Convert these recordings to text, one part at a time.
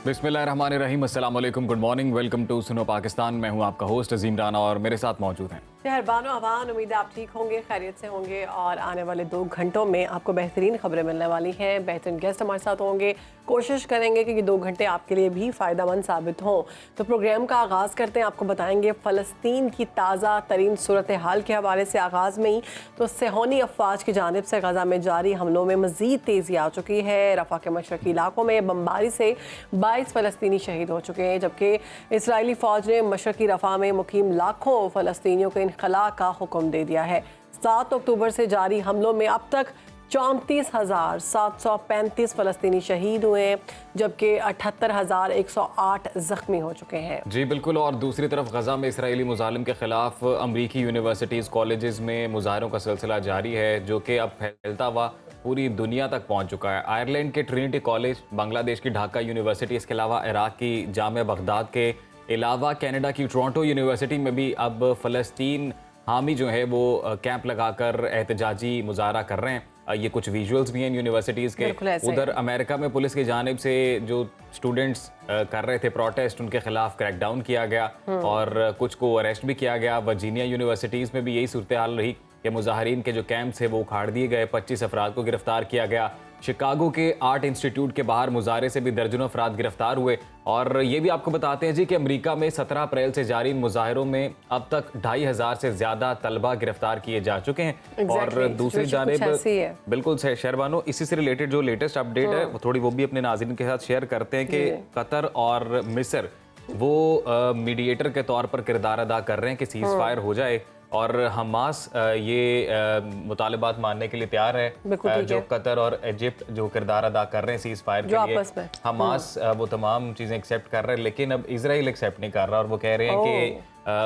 बिस्मिल्लाहिर्रहमानिर्रहीम, अस्सलाम वालेकुम, गुड मॉर्निंग, वेलकम टू सुनो पाकिस्तान। मैं हूं आपका होस्ट अजीम राना और मेरे साथ मौजूद हैं शहरबानो अवान। उम्मीद है आप ठीक होंगे, खैरियत से होंगे और आने वाले 2 घंटों में आपको बेहतरीन खबरें मिलने वाली हैं। बेहतरीन गेस्ट हमारे साथ होंगे। कोशिश करेंगे कि ये 2 घंटे आपके लिए भी फ़ायदेमंद साबित हों। तो प्रोग्राम का आगाज़ करते हैं। आपको बताएंगे फ़लस्तीन की ताज़ा तरीन सूरत हाल के हवाले से। आगाज़ में ही तो सेहूनी अफवाज की जानिब से गज़ा में जारी हमलों में मज़ीद तेज़ी आ चुकी है। रफ़ा के मशरक़ी इलाकों में बमबारी से 22 फ़लस्तीनी शहीद हो चुके हैं, जबकि इसराइली फ़ौज ने मशरक़ी रफ़ा में मुकीम लाखों फ़लस्तीनियों को इनखला का हुक्म दे दिया है। 7 अक्टूबर से जारी हमलों में अब तक 34,735 फ़लस्तीनी शहीद हुए हैं, जबकि 78,108 ज़ख्मी हो चुके हैं। जी बिल्कुल। और दूसरी तरफ गज़ा में इसराइली मुजालिम के ख़िलाफ़ अमरीकी यूनिवर्सिटीज़ कॉलेजेस में मुजाहरों का सिलसिला जारी है, जो कि अब फैलता हुआ पूरी दुनिया तक पहुँच चुका है। आयरलैंड के ट्रिनिटी कॉलेज, बांग्लादेश की ढाका यूनिवर्सिटी, इसके अलावा इराक़ की जामिया बगदाद के अलावा कनाडा की टोरंटो यूनिवर्सिटी में भी अब फ़लस्तीन हामी जो है वो कैंप लगाकर एहतजाजी मुजाहरा कर रहे हैं। ये कुछ विजुअल्स भी हैं यूनिवर्सिटीज़ के। उधर अमेरिका में पुलिस की जानिब से जो स्टूडेंट्स कर रहे थे प्रोटेस्ट, उनके खिलाफ क्रैकडाउन किया गया और कुछ को अरेस्ट भी किया गया। वर्जीनिया यूनिवर्सिटीज़ में भी यही सूरत हाल रही कि मुजाहरीन के जो कैंप्स है वो उखाड़ दिए गए, 25 अफराद को गिरफ्तार किया गया। शिकागो के आर्ट इंस्टीट्यूट के बाहर मुजाहरे से भी दर्जनों अफराद गिरफ्तार हुए। और ये भी आपको बताते हैं जी कि अमेरिका में 17 अप्रैल से जारी मुजाहरों में अब तक 2,500 से ज़्यादा तलबा गिरफ्तार किए जा चुके हैं। और दूसरी जानिब बिल्कुल शहरबानो, इसी से रिलेटेड जो लेटेस्ट अपडेट है वो थोड़ी वो भी अपने नाज़रीन के साथ शेयर करते हैं कि कतर और मिस्र वो मीडिएटर के तौर पर किरदार अदा कर रहे हैं कि सीज़ फायर हो जाए, और हमास ये मुतालिबात मानने के लिए तैयार है। जो कतर और इजिप्ट जो किरदार अदा कर रहे हैं सीज़ फायर के लिए, हमास वो तमाम चीज़ें एक्सेप्ट कर रहे हैं, लेकिन अब इजराइल एक्सेप्ट नहीं कर रहा और वो कह रहे हैं कि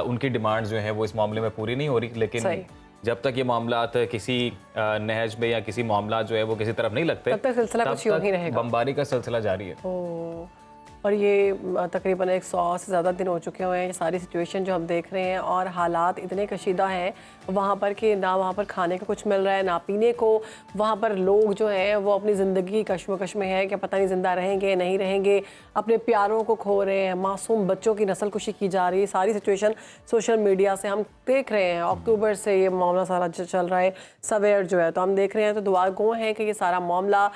उनकी डिमांड्स जो हैं वो इस मामले में पूरी नहीं हो रही। लेकिन जब तक ये मामलात किसी नहज में या किसी मामला जो है वो किसी तरफ नहीं लगते, तब तक बमबारी का सिलसिला जारी है। और ये तकरीबन 100 से ज़्यादा दिन हो चुके हुए हैं। ये सारी सिचुएशन जो हम देख रहे हैं और हालात इतने कशीदा हैं वहाँ पर कि ना वहाँ पर खाने का कुछ मिल रहा है ना पीने को। वहाँ पर लोग जो हैं वो अपनी ज़िंदगी कश्मकश में है कि पता नहीं ज़िंदा रहेंगे नहीं रहेंगे, अपने प्यारों को खो रहे हैं, मासूम बच्चों की नस्ल कुशी की जा रही है। सारी सिचुएशन सोशल मीडिया से हम देख रहे हैं। अक्टूबर से ये मामला सारा चल रहा है, सवेर जो है तो हम देख रहे हैं। तो दुआ गो है कि ये सारा मामला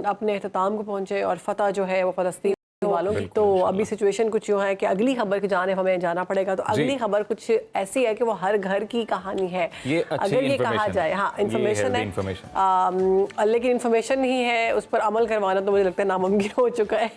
अपने अख्ताम को पहुँचे और फतह जो है वो फ़लस्तीन वालों की। तो अभी सिचुएशन कुछ यूँ है कि अगली खबर की जाने हमें जाना पड़ेगा। तो अगली खबर कुछ ऐसी है कि वो हर घर की कहानी है, अगर ये कहा जाए। हाँ, इन्फॉर्मेशन है, लेकिन इन्फॉर्मेशन ही है, उस पर अमल करवाना तो मुझे लगता है नामुमकिन हो चुका है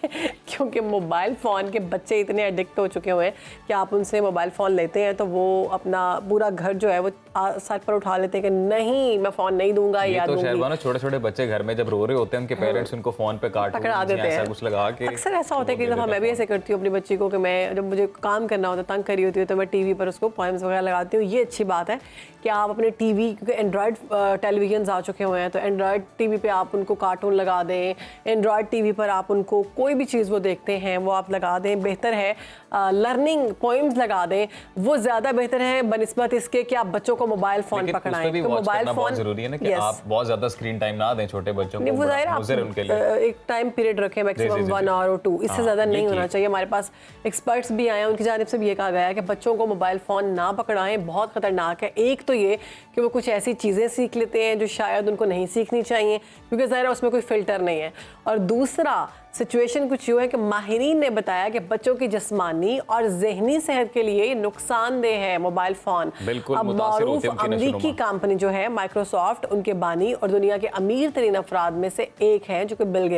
क्योंकि मोबाइल फ़ोन के बच्चे इतने एडिक्ट हो चुके हुए हैं कि आप उनसे मोबाइल फ़ोन लेते हैं तो वो अपना पूरा घर जो है वो सर पर उठा लेते हैं कि नहीं मैं फ़ोन नहीं दूंगा या दूंगी। छोटे छोटे बच्चे घर में जब रो रहे होते हैं, उनके पेरेंट्स उनको फ़ोन पे पकड़ा देते हैं, कुछ लगा के। अक्सर ऐसा होता है कि दफ़ा मैं भी ऐसे करती हूँ अपनी बच्ची को कि मैं जब मुझे काम करना होता है, तंग करी होती है, तो मैं टीवी पर उसको पोएम्स वगैरह लगाती हूँ। ये अच्छी बात है कि आप अपने टीवी, क्योंकि एंड्रॉयड टेलीविजन आ चुके हुए हैं, तो एंड्रॉयड टीवी पे आप उनको कार्टून लगा दें। एंड्रॉयड टीवी पर आप उनको कोई भी चीज़ वो देखते हैं वो आप लगा दें। बेहतर है लर्निंग पोएम्स लगा दें, वो ज़्यादा बेहतर है बनिस्बत इसके कि आप बच्चों को मोबाइल फ़ोन पकड़ाएं। तो मोबाइल फ़ोन ज़रूरी है ना कि आप बहुत ज़्यादा स्क्रीन टाइम ना दें छोटे बच्चों को। वो ज़ाहिर है एक टाइम पीरियड रखें, मैक्सिमम 1 आवर और 2, इससे ज़्यादा नहीं होना चाहिए। हमारे पास एक्सपर्ट्स भी आए हैं, उनकी जानिब से भी ये कहा गया है कि बच्चों को मोबाइल फ़ोन ना पकड़ाएं, बहुत ख़तरनाक है। एक तो ये कि वो कुछ ऐसी चीज़ें सीख लेते हैं जो शायद उनको नहीं सीखनी चाहिए, क्योंकि ज़ाहिर है उसमें कोई फ़िल्टर नहीं है। और दूसरा सिचुएशन कुछ यूँ है कि माहिरीन ने बताया कि बच्चों की जिस्मानी और जहनी सेहत के लिए नुकसानदेह है मोबाइल फ़ोन। अब मारूफ अमरीकी कंपनी जो है माइक्रोसॉफ्ट, उनके बानी और दुनिया के अमीर तरीन अफराद में से एक हैं जो कि बिल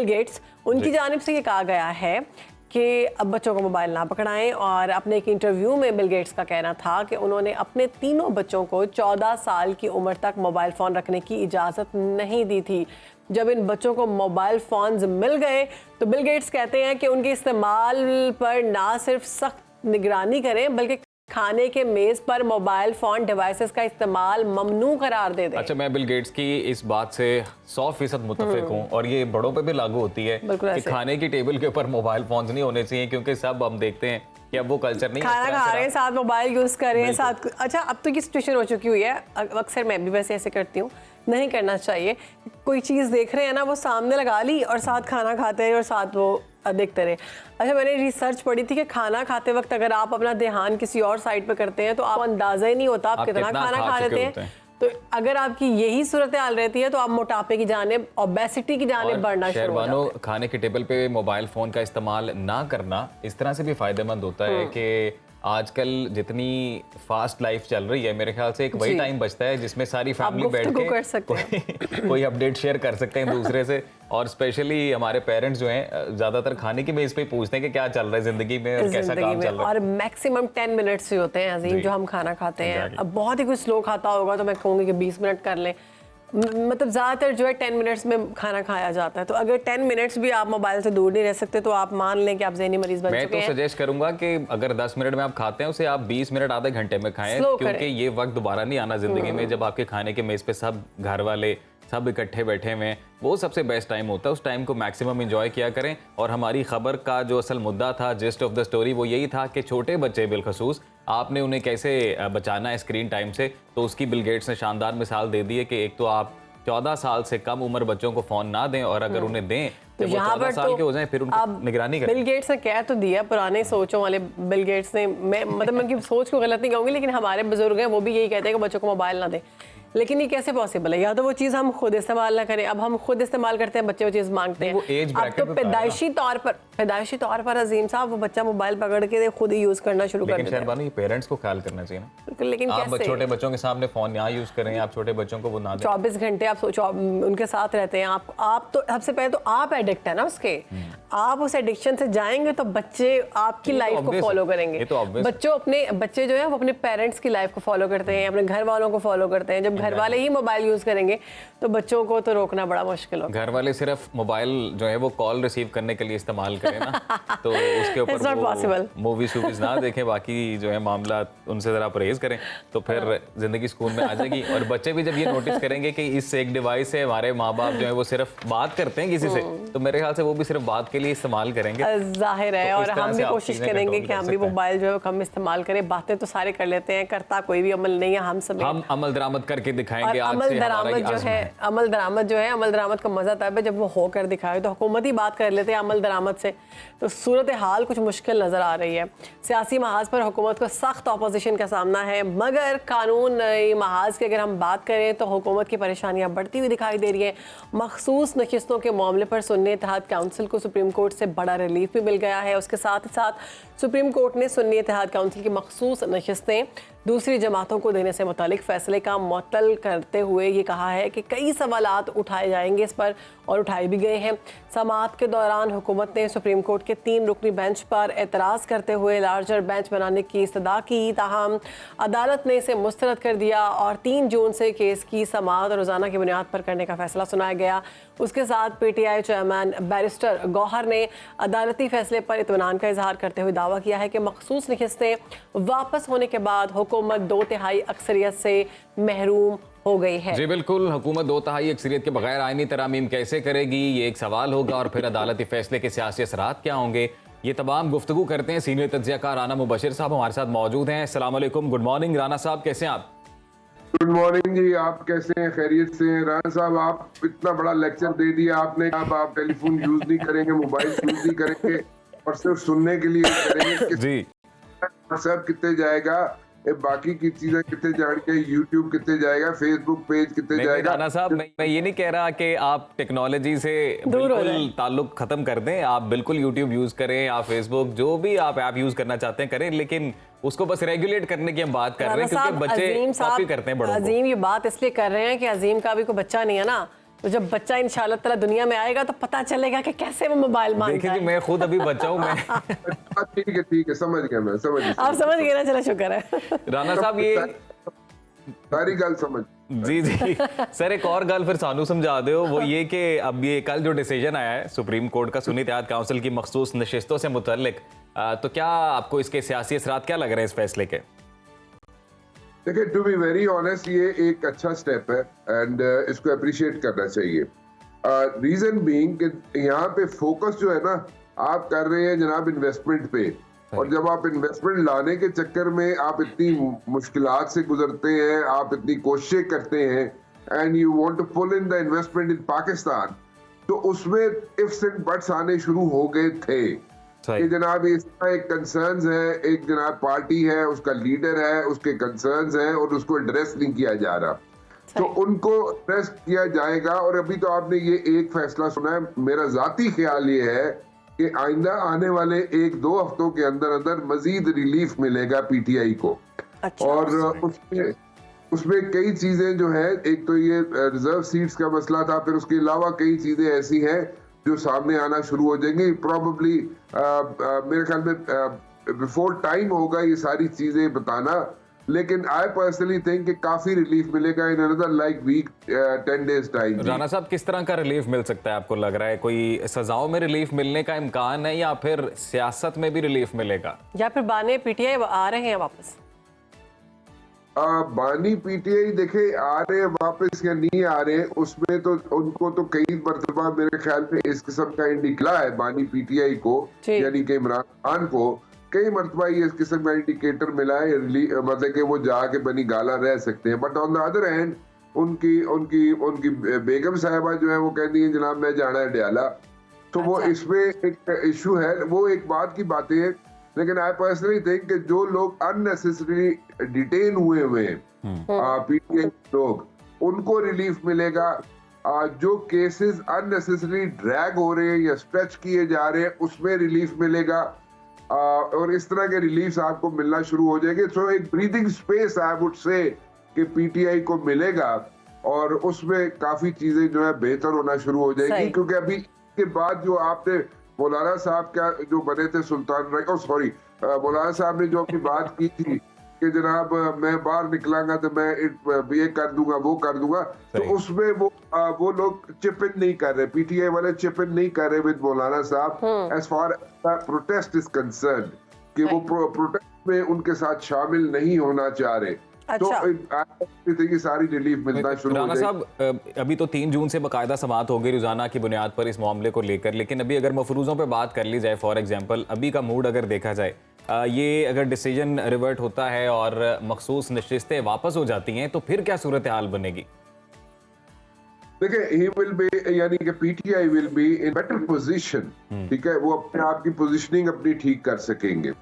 गेट्स, उनकी जानिब से ये कहा गया है कि अब बच्चों को मोबाइल ना पकड़ाएं। और अपने एक इंटरव्यू में बिल गेट्स का कहना था कि उन्होंने अपने तीनों बच्चों को 14 साल की उम्र तक मोबाइल फ़ोन रखने की इजाज़त नहीं दी थी। जब इन बच्चों को मोबाइल फ़ोन्स मिल गए तो बिल गेट्स कहते हैं कि उनके इस्तेमाल पर ना सिर्फ सख्त निगरानी करें बल्कि खाने के मेज़ पर मोबाइल फ़ोन डिवाइसेस का इस्तेमाल ममनू करार दे दें। अच्छा, मैं बिल गेट्स की इस बात से 100% मुत्तफिक हूँ और ये बड़ों पे भी लागू होती है कि खाने की टेबल के ऊपर मोबाइल फ़ोन्स नहीं होने चाहिए, क्योंकि सब हम देखते हैं कि अब वो कल्चर नहीं, खाना खा रहे हैं साथ मोबाइल यूज़ कर रहे हैं साथ। अच्छा, अब तो ये सिचुएशन हो चुकी हुई है, अक्सर मैं भी वैसे ऐसे करती हूँ नहीं करना चाहिए। कोई चीज़ देख रहे हैं ना, वो सामने लगा ली और साथ खाना खाते हैं और साथ वो देखते रहे। अच्छा, मैंने रिसर्च पढ़ी थी कि खाना खाते वक्त अगर आप अपना ध्यान किसी और साइड पे करते हैं तो आपको अंदाजा ही नहीं होता आप कितना खाना खा लेते हैं। तो अगर आपकी यही सूरत हाल रहती है तो आप मोटापे की जानिब, ओबेसिटी की जानिब बढ़ना शुरू हो जाते हैं। खाने के टेबल पे मोबाइल फोन का इस्तेमाल ना करना इस तरह से भी फायदेमंद होता है कि आजकल जितनी फास्ट लाइफ चल रही है, मेरे ख्याल से एक वही टाइम बचता है जिसमें सारी फैमिली बैठ के कोई अपडेट शेयर कर सकते हैं दूसरे से। और स्पेशली हमारे पेरेंट्स जो हैं ज्यादातर खाने की बेस पे पूछते हैं कि क्या चल रहा है जिंदगी में और कैसा काम चल रहा है। और मैक्सिमम 10 मिनट्स ही होते हैं अजीम जो हम खाना खाते हैं। अब बहुत ही कुछ स्लो खाता होगा तो मैं कहूँगी कि 20 मिनट कर लें, मतलब ज़्यादातर जो है 10 मिनट्स में खाना खाया जाता है। तो अगर 10 मिनट्स भी आप मोबाइल से दूर नहीं रह सकते तो आप मान लें कि आप ज़हनी मरीज बन चुके हैं। मैं तो सजेस्ट करूंगा कि अगर 10 मिनट में आप खाते हैं उसे आप 20 मिनट आधे घंटे में खाएं, क्योंकि ये वक्त दोबारा नहीं आना जिंदगी में जब आपके खाने के मेज पे सब घर वाले सब इकट्ठे बैठे हुए हैं। वो सबसे बेस्ट टाइम होता है, उस टाइम को मैक्सिमम एंजॉय किया करें। और हमारी खबर का जो असल मुद्दा था, जिस्ट ऑफ द स्टोरी, वो यही था कि छोटे बच्चे बिलखसूस आपने उन्हें कैसे बचाना है स्क्रीन टाइम से। तो उसकी बिल गेट्स ने शानदार मिसाल दे दी है कि एक तो आप 14 साल से कम उम्र बच्चों को फोन ना दें, और अगर उन्हें दें तो वो 14 साल के हो जाएं फिर उनकी निगरानी करें। बिल गेट्स ने कह तो दिया, पुराने सोचों वाले बिल गेट्स ने, मैं उनकी सोच को गलत नहीं कहूँगी, लेकिन हमारे बुजुर्ग हैं वो भी यही कहते हैं कि बच्चों को मोबाइल ना दें। लेकिन ये कैसे पॉसिबल है? या तो वो चीज़ हम खुद इस्तेमाल ना करें, अब हम खुद इस्तेमाल करते हैं, बच्चे वो चीज़ मांगते हैं। अब तो पैदाइशी तौर पर अजीम साहब वो बच्चा मोबाइल पकड़ के खुद ही यूज़ करना शुरू कर देता है। लेकिन पेरेंट्स को ख्याल करना चाहिए ना। लेकिन आप छोटे बच्चों के सामने फोन यहाँ यूज करें, आप छोटे बच्चों को वो ना दें। 24 घंटे आप उनके साथ रहते हैं। आप तो सबसे पहले तो आप एडिक्ट है ना उसके, आप उस एडिक्शन से जाएंगे तो बच्चे आपकी लाइफ को फॉलो करेंगे। बच्चे जो है वो अपने पेरेंट्स की लाइफ को फॉलो करते हैं, अपने घर वालों को फॉलो करते हैं। जब घर वाले ही मोबाइल यूज करेंगे तो बच्चों को तो रोकना बड़ा मुश्किल होगा। घर वाले सिर्फ मोबाइल जो है वो कॉल रिसीव करने के लिए इस्तेमाल करें ना, तो उसके ऊपर मूवी शूवीज ना देखें, बाकी जो है मामला उनसे जरा परहेज करें तो फिर जिंदगी सुकून में आ जाएगी। और बच्चे भी जब ये नोटिस करेंगे कि इस एक डिवाइस से हमारे माँ बाप जो है वो सिर्फ बात करते हैं किसी से, तो मेरे ख्याल से वो भी सिर्फ बात के लिए इस्तेमाल करेंगे, जाहिर है। और हम भी कोशिश करेंगे कि हम भी मोबाइल जो है कम इस्तेमाल करें। बातें तो सारे कर लेते हैं, करता कोई भी अमल नहीं है। हम अमल दरामद करके दिखाएंगे। अमल दरामद का मजा तब है जब वो होकर दिखाए। तो हुकूमत ही बात कर लेते हैं अमल दरामद से, तो सूरत हाल कुछ मुश्किल नजर आ रही है। सियासी महाज पर हुकूमत को सख्त ऑपोजिशन का सामना है, मगर कानून महाज की अगर हम बात करें तो हुकूमत की परेशानियां बढ़ती हुई दिखाई दे रही है। मखसूस नशिस्तों के मामले पर सुन्नी इत्तेहाद काउंसिल को सुप्रीम कोर्ट से बड़ा रिलीफ भी मिल गया है। उसके साथ ही साथ सुप्रीम कोर्ट ने सुन्नी इत्तेहाद काउंसिल की मखसूस नशिस्तें दूसरी जमातों को देने से मुतालिक फैसले का मुअत्तल करते हुए ये कहा है कि कई सवालात उठाए जाएंगे इस पर, और उठाए भी गए हैं। समाअत के दौरान हुकूमत ने सुप्रीम कोर्ट के 3 रुकनी बेंच पर एतराज़ करते हुए लार्जर बेंच बनाने की इस्तदा की, ताहम अदालत ने इसे मुस्तरद कर दिया और 3 जून से केस की समाअत रोज़ाना की बुनियाद पर करने का फैसला सुनाया गया। उसके साथ PTI चेयरमैन बैरिस्टर गौहर ने अदालती फैसले पर इत्मीनान का इजहार करते हुए दावा किया है कि मखसूस नशिस्तें वापस होने के बाद हुकूमत 2/3 अक्सरियत से महरूम हो गई है। जी बिल्कुल, हुकूमत 2/3 अक्सरियत के बगैर आईनी तरामीम कैसे करेगी, ये एक सवाल होगा। और फिर अदालती फैसले के सियासी असरात क्या होंगे, ये तमाम गुफ्तगू करते हैं। सीनियर तज्ज़ियाकार राना मुबशिर साहब हमारे साथ मौजूद हैं। अस्सलाम वालेकुम, गुड मॉर्निंग राना साहब, कैसे हैं आप? गुड मॉर्निंग जी, आप कैसे हैं? खैरियत से हैं? राना साहब, आप इतना बड़ा लेक्चर दे दिया आपने। अब आप टेलीफोन यूज नहीं करेंगे, मोबाइल यूज नहीं करेंगे और सिर्फ सुनने के लिए करेंगे जी। व्हाट्सएप कितने जाएगा, बाकी की चीजें कितने जाएंगे, यूट्यूब कितने जाएगा, फेसबुक पेज कितने जाएगा। राना साहब, मैं ये नहीं कह रहा कि आप टेक्नोलॉजी से बिल्कुल ताल्लुक खत्म कर दें। आप बिल्कुल यूट्यूब यूज करें, आप फेसबुक, जो भी आप ऐप यूज करना चाहते हैं करें, लेकिन उसको बस रेगुलेट करने की हम बात कर रहे हैं, क्योंकि बच्चे कॉपी करते हैं बड़ों को। अजीम ये बात इसलिए कर रहे हैं कि अजीम का भी कोई बच्चा नहीं है ना, तो जब बच्चा इंशाअल्लाह ताला दुनिया में आएगा तो पता चलेगा कि कैसे वो मोबाइल मांगता है। देखिए जी, मैं खुद अभी बच्चा हूं। मैं ठीक है, समझ गया, मैं समझ गया। आप समझ गए ना, चलो शुक्र है। राना साहब, ये सारी गल समझ जी सर, एक और गल फिर सानू समझा दो, वो ये कि अब ये कल जो डिसीजन आया है सुप्रीम कोर्ट का सुन्नी इत्तेहाद काउंसिल की मखसूस नशिस्तों से मुतल्लिक, तो क्या आपको इसके सियासी असरात क्या लग रहे हैं इस फैसले के? देखिए, टू बी वेरी ऑनेस्ट, ये एक अच्छा स्टेप है एंड इसको अप्रिशिएट करना चाहिए। रीजन बीइंग कि यहाँ पे फोकस जो है ना, आप कर रहे हैं जनाब इन्वेस्टमेंट पे, और जब आप इन्वेस्टमेंट लाने के चक्कर में आप इतनी मुश्किलात से गुजरते हैं, आप इतनी कोशिशें करते हैं, and you want to pull in the investment in Pakistan, तो उसमें इफ्स एंड बट्स आने शुरू हो गए थे कि जनाब इसका एक कंसर्न्स है, एक जनाब पार्टी है, उसका लीडर है, उसके कंसर्न्स हैं और उसको एड्रेस नहीं किया जा रहा, तो उनको एड्रेस किया जाएगा। और अभी तो आपने ये एक फैसला सुना है, मेरा जाती ख्याल ये है कि आइंदा आने वाले 1-2 हफ्तों के अंदर अंदर मजीद रिलीफ मिलेगा पीटीआई को। अच्छा, और उसमें कई चीजें जो है, एक तो ये रिजर्व सीट्स का मसला था, फिर उसके अलावा कई चीजें ऐसी हैं जो सामने आना शुरू हो जाएंगी। प्रॉबली मेरे ख्याल में बिफोर टाइम होगा ये सारी चीजें बताना, लेकिन आई पर्सनली थिंक कि काफी रिलीफ मिलेगा in another like week 10 days time. Rana साहब, किस तरह का रिलीफ मिल सकता है आपको लग रहा है? कोई सजाओं में रिलीफ मिलने का इम्कान है या फिर सियासत में भी रिलीफ मिलेगा, या फिर बानी पीटीआई आ रहे हैं वापस? बानी पीटीआई देखे आ रहे हैं वापस या नहीं आ रहे, उसमें तो उनको तो कई मरतबा मेरे ख्याल में इस किस्म का इंडिकेटर है बानी पीटीआई को, यानी कि इमरान खान को कई मरतबा ये इस किस्म का इंडिकेटर मिला है, मतलब कि वो जाके बनी गाला रह सकते हैं। But on the other hand उनकी उनकी उनकी बेगम साहिबा जो है वो कहती है जनाब मैं जाना है डयाला, तो वो इसमें एक इशू है, वो एक बात की बातें है। लेकिन आई पर्सनली थिंक कि जो लोग अननेसेसरी डिटेन हुए हैं पीटीआई लोग, उनको रिलीफ मिलेगा। जो केसेस अननेसेसरी ड्रैग हो रहे हैं या स्ट्रेच किए जा रहे हैं उसमें रिलीफ मिलेगा, और इस तरह के रिलीफ आपको मिलना शुरू हो जाएंगे। सो एक breathing space I would say कि पीटीआई को मिलेगा, और उसमें काफी चीजें जो है बेहतर होना शुरू हो जाएगी। क्योंकि अभी के बाद जो आपने मौलाना साहब क्या जो बने थे मौलाना साहब ने जो अपनी बात की थी कि जनाब मैं बाहर निकलांगा तो मैं ये कर दूंगा वो कर दूंगा, तो उसमें वो लोग चिप इन नहीं कर रहे, पीटीआई वाले चिप इन नहीं कर रहे विद मौलाना साहब as far protest is concern, कि वो प्रोटेस्ट में उनके साथ शामिल नहीं होना चाह रहे। तो सारी रिलीफ मिलना शुरू हो जाएगी। साहब, अभी तो 3 जून से बाकायदा समाअत हो गई रोजाना की बुनियाद पर इस मामले को लेकर, लेकिन अभी अगर मफरूजों पे बात कर ली जाए, फॉर एग्जांपल अभी का मूड अगर देखा जाए, ये अगर डिसीजन रिवर्ट होता है और मखसूस नशिस्तें वापस हो जाती हैं, तो फिर क्या सूरत हाल बनेगी? देखिए, ही विल बी, यानी कि PTI will be in better position, ठीक है, वो अपने आप की पोजीशनिंग अपनी ठीक कर सकेंगे,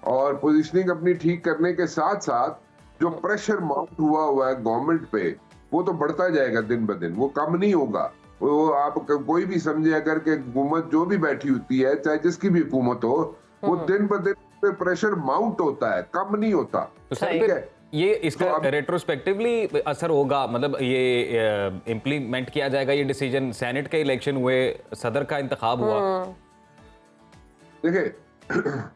और पोजीशनिंग अपनी ठीक करने के साथ साथ जो प्रेशर माउंट हुआ है गवर्नमेंट पे, वो तो बढ़ता जाएगा दिन ब दिन, वो कम नहीं होगा। वो आप कोई भी समझे अगर कि हुकूमत जो भी बैठी होती है, चाहे जिसकी भी हुकूमत हो, वो दिन ब दिन पे प्रेशर माउंट होता है, कम नहीं होता। ठीक है, ये इसका रेट्रोस्पेक्टिवली असर होगा, मतलब ये इम्प्लीमेंट किया जाएगा ये डिसीजन। सेनेट के इलेक्शन हुए, सदर का इंतखाब हुआ, देखिए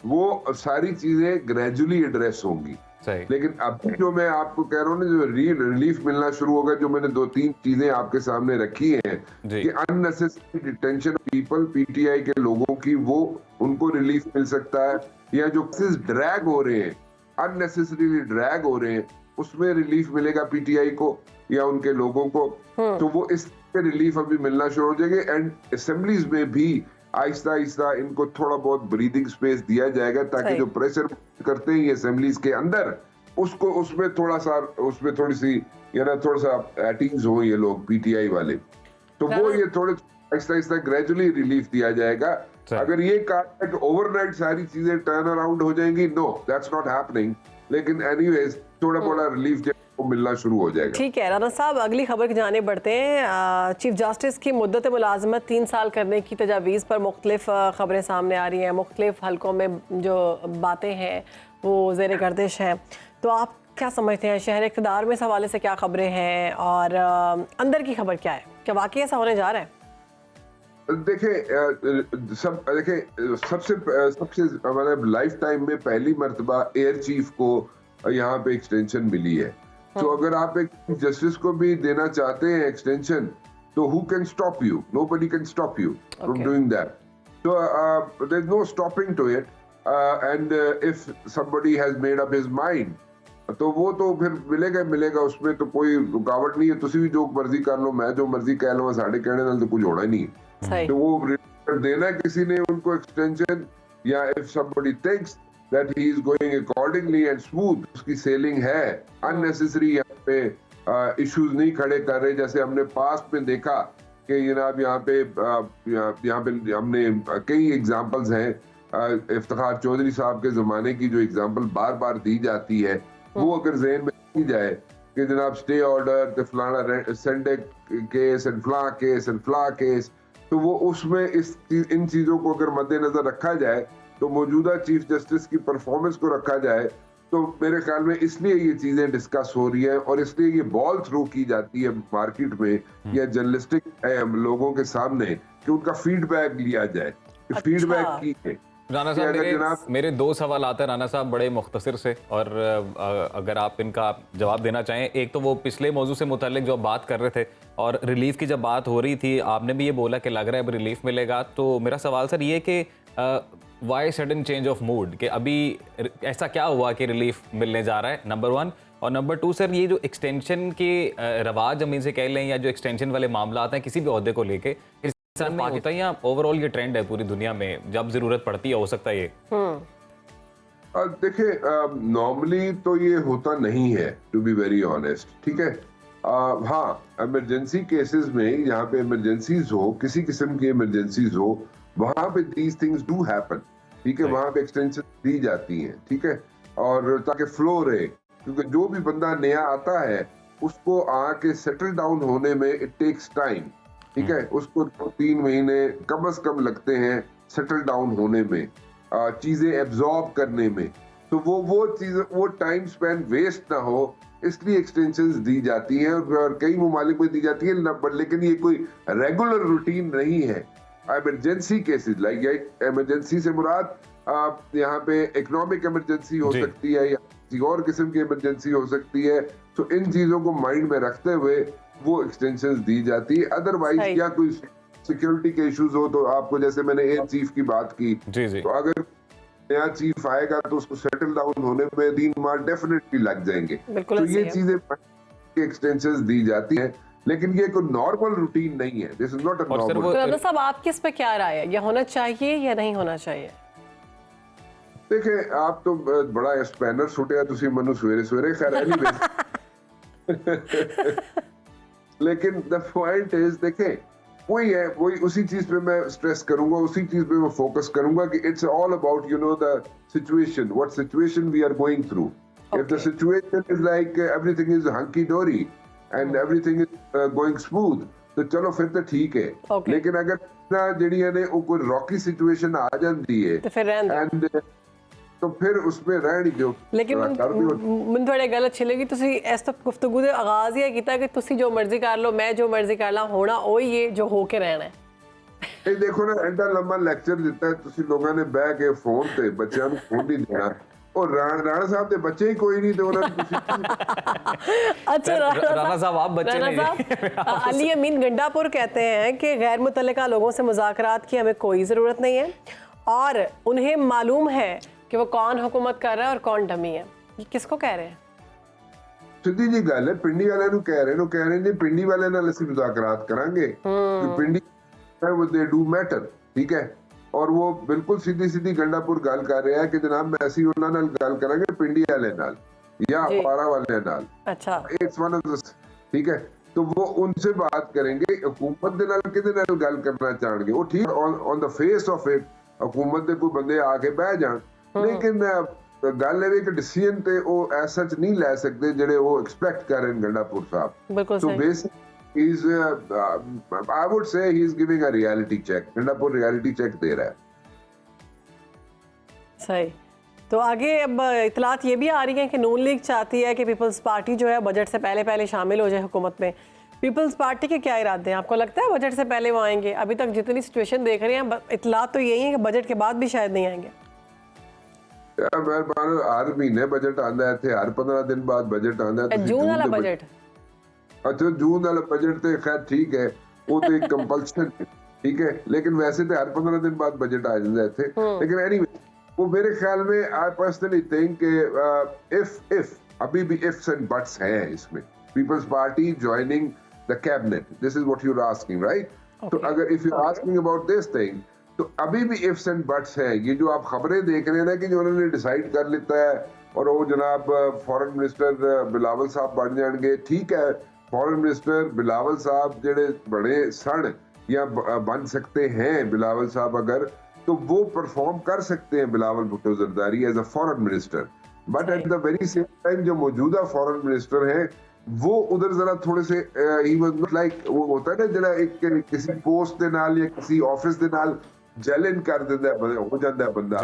वो सारी चीजें ग्रेजुअली एड्रेस होंगी, लेकिन अभी जो मैं आपको कह रहा हूँ ना, जो रिलीफ मिलना शुरू होगा, जो मैंने 2-3 चीजें आपके सामने रखी हैं कि अननेसेसरी डिटेंशन पीपल, पीटीआई के लोगों की, वो उनको रिलीफ मिल सकता है, या जो केसेस ड्रैग हो रहे हैं, अननेसेसरीली ड्रैग हो रहे हैं, उसमें रिलीफ मिलेगा पीटीआई को या उनके लोगों को। तो वो इस रिलीफ अभी मिलना शुरू हो जाएंगे, एंड असेंबलीज में भी आहिस्ता आहिस्ता इनको थोड़ा बहुत ब्रीदिंग स्पेस दिया जाएगा, ताकि जो प्रेशर करते हैं ये असेंबलीज के अंदर, उसको उसमें थोड़ा सा, उसमें थोड़ी सी थोड़ा सा एटीज हो ये लोग पीटीआई वाले, तो वो ये थोड़े आहिस्ता आहिस्ता ग्रेजुअली रिलीफ दिया जाएगा। अगर ये कहा कि ओवरनाइट सारी चीजें टर्न अराउंड हो जाएंगी, नो, दैट्स नॉट हैपनिंग, लेकिन एनीवेज थोड़ा थोड़ा रिलीफ को मिलना शुरू हो जाएगा। ठीक है राना साहब, अगली खबर की जाने बढ़ते हैं। चीफ जस्टिस की मुद्दत मुलाजमत 3 साल करने की तजावीज़ पर मुख्तलिफ खबरें सामने आ रही हैं, मुख्तलिफ हलकों में जो बातें हैं वो ज़ेर गर्दिश हैं, तो आप क्या समझते हैं, शहर इक़्तिदार में इस हवाले से क्या खबरें हैं, और अंदर की खबर क्या है, क्या वाकई ऐसा होने जा रहा है? देखिए सबसे मतलब लाइफ टाइम में पहली मर्तबा एयर चीफ को यहाँ पे एक्सटेंशन मिली है। तो अगर आप एक जस्टिस को भी देना चाहते हैं एक्सटेंशन, तो who can stop you? Nobody can stop you from doing that. So there's no stopping to it, and if somebody has made up his mind, तो वो तो फिर मिलेगा, उसमें तो कोई रुकावट नहीं है। तुसी भी जो मर्जी कर लो, मैं जो मर्जी कह लूँ, साढ़े कहने नाल तो कुछ होना ही नहीं। तो वो देना किसी ने उनको एक्सटेंशन, या if somebody thinks that he is going accordingly and smooth, उसकी सेलिंग है, unnecessary यहाँ पे इश्यूज नहीं खड़े कर रहे, जैसे हमने पास्ट में देखा कि जनाब यहाँ पे हमने कई एग्जांपल्स हैं। इफ्तिखार चौधरी साहब के ज़माने की जो एग्जांपल बार बार दी जाती है, वो अगर ज़हन में रखी जाए कि जनाब स्टे ऑर्डर, फलाना सेंडेक केस एंड फला केस, तो वो उसमें इन चीज़ों को अगर मद्देनजर रखा जाए, तो मौजूदा चीफ जस्टिस की परफॉर्मेंस को रखा जाए, तो मेरे ख्याल में इसलिए ये चीजें डिस्कस हो रही है और इसलिए ये बॉल थ्रो की जाती है मार्केट में या जर्नलिस्टिक लोगों के सामने कि उनका फीडबैक लिया जाए। फीडबैक की है। राना साहब, मेरे दो सवाल आते हैं राना साहब, बड़े मुख्तसर से, और अगर आप इनका जवाब देना चाहें। एक तो वो पिछले मौजू से मुताल्लिक जो आप बात कर रहे थे और रिलीफ की जब बात हो रही थी, आपने भी ये बोला कि लग रहा है अब रिलीफ मिलेगा। तो मेरा सवाल सर ये कि why sudden change of mood, कि अभी ऐसा क्या हुआ कि रिलीफ मिलने जा रहा है, नंबर 1। और नंबर 2 सर, ये जो एक्सटेंशन के रवाज हम इनसे कह लें या जो एक्सटेंशन वाले मामला हैं किसी भी ओहदे को लेके, होता है या ओवरऑल ये ट्रेंड है पूरी दुनिया में, जब जरूरत पड़ती है हो सकता है ये? देखिए, नॉर्मली तो ये होता नहीं है, टू बी वेरी ऑनेस्ट, ठीक है। हाँ, इमरजेंसी केसेस में, यहाँ पे इमरजेंसीज हो, किसी किस्म की इमरजेंसीज हो, वहां पे दीज थिंग्स डू हैपन, ठीक है। वहां पे एक्सटेंशन दी जाती है, ठीक है, और ताकि फ्लो रहे, क्योंकि जो भी बंदा नया आता है उसको आके सेटल डाउन होने में इट टेक्स टाइम, ठीक है। उसको 2-3 महीने कम से कम लगते हैं सेटल डाउन होने में, चीजें एब्जॉर्ब करने में। तो वो चीजें, वो टाइम स्पेन वेस्ट ना हो, इसलिए एक्सटेंशंस दी जाती हैं और कई ममालिक में दी जाती है, लेकिन ये कोई रेगुलर रूटीन नहीं है। इमरजेंसी केसेस, लाइक इमरजेंसी से मुराद यहाँ पे इकोनॉमिक इमरजेंसी हो सकती है या किसी और किस्म की इमरजेंसी हो सकती है। तो इन चीजों को माइंड में रखते हुए वो एक्सटेंशंस दी जाती है। अदरवाइज या कोई सिक्योरिटी के इश्यूज हो, तो आपको, जैसे मैंने एयर चीफ की बात की, तो अगर नया चीफ आएगा तो उसको सेटल डाउन होने में 3 माह डेफिनेटली लग जाएंगे। तो ये चीजें एक्सटेंशंस दी जाती हैं, लेकिन ये कोई नॉर्मल रूटीन नहीं है। This is not a normal. Rana साहब, आपकी इस पे क्या राय है, ये होना चाहिए या नहीं होना चाहिए? देखिए, आप तो बड़ा स्पैनर सुटिया तुसी मनु सवेरे खैर एनीवे लेकिन द पॉइंट इज, देखें, वही उसी चीज पे मैं स्ट्रेस करूंगा, उसी चीज पे मैं फोकस करूंगा कि it's all about the situation, what situation we are going through. If the situation is like everything is hunky dory and everything is going smooth, तो चलो फिर तो ठीक है। लेकिन अगर जड़ियां ने कोई रॉकी सिचुएशन आ जाती है तो फिर एंड तो फिर उसमें रहनी जो। लेकिन मैं थोड़े गल अच्छी लगी, तुसी इस तो गुफ्तगू दे आगाज ही कीता कि तुसी जो मर्जी कर लो, मैं जो मर्जी कर ला, होना वही है जो होके रहना है। ਇਹ देखो ना, एडा लंबा लेक्चर दिता है तुसी लोगों ने बह के फोन ते बच्चों को फोन नहीं देना, और राणा साहब के बच्चे ही कोई नहीं, तो अच्छा राणा साहब आप बच्चे नहीं। अली अमीन गंडापुर कहते हैं कि गैर मुतल्लिका लोगों से मुज़ाकरात की हमें कोई ज़रूरत नहीं है और उन्हें मालूम है कि वो कौन हुकूमत कर रहा है और कौन डमी है। ये किसको कह रहे हैं? सीधी जी गल है, पिंडी वाले नु कह रहे हैं जी, पिंडी वाले नाल ਅਸੀਂ मुज़ाकरात करांगे, पिंडी वो दे डू मैटर, ठीक है। और वो बिल्कुल सीधी गंडापुर गल कर रहा है कि जनाब मैं ऐसी उन्हां नाल गल करांगे, पिंडी वाले नाल या अपारा वाले नाल। अच्छा, इट्स वन ऑफ दिस, ठीक है। तो वो उनसे बात करेंगे, हुकूमत दे नाल किदे नाल गल करना चाहणगे, वो ठीक on the face of it हुकूमत दे कोई बंदे आके बह जान, लेकिन गल है कि डिसीजन ते वो ऐसा नहीं ले सकते जेडे वो एक्सपेक्ट कर रहे हैं गंडापुर साहब। बिल्कुल सही। Basic is I would say he is giving a reality check. Gandapur reality check दे रहा है। सही। तो आगे अब इतलात ये भी आ रही है कि नून लीग चाहती है कि पीपल्स पार्टी जो है बजट से पहले शामिल हो जाए हुकूमत में। पीपल्स पार्टी के क्या इरादे हैं? आपको लगता है बजट से पहले वो आएंगे? अभी तक जितनी सिचुएशन देख रहे हैं, इतलात तो यही है कि बजट के बाद भी शायद नहीं आएंगे। हर महीने बजट आंदा है, हर 15 दिन बाद बजट आंदा है। जून वाला बजट, अच्छा जून वाला बजट तो खैर ठीक है, वो तो एक कंपल्शन है, ठीक है। लेकिन वैसे तो हर 15 दिन बाद बजट आ जाता है। लेकिन एनीवे, वो मेरे ख्याल में आई पर्सनली थिंक कि इफ अभी भी इफ्स एंड बट्स हैं इसमें, Peoples Party joining the cabinet, this is what you are asking, right? तो अगर if you are asking about this thing, तो अभी भी इफ्स एंड बट्स है। ये जो आप खबरें देख रहे हैं ना कि जो उन्होंने डिसाइड कर लेता है और वो जनाब फॉरेन मिनिस्टर बिलावल साहब बन जाएंगे। ठीक है, फॉरेन मिनिस्टर बिलावल साहब जेड़े बड़े सन या बन सकते हैं बिलावल साहब अगर, तो वो परफॉर्म कर सकते हैं Bilawal Bhutto Zardari as a foreign minister. But at the very same time जो मौजूदा फॉरेन मिनिस्टर हैं वो उधर जरा थोड़े से ही वाज नॉट लाइक, वो होता है ना जरा एक किसी पोस्ट दे नाल या किसी ऑफिस दे नाल जेलन कर देता है, हो जाता है बंदा,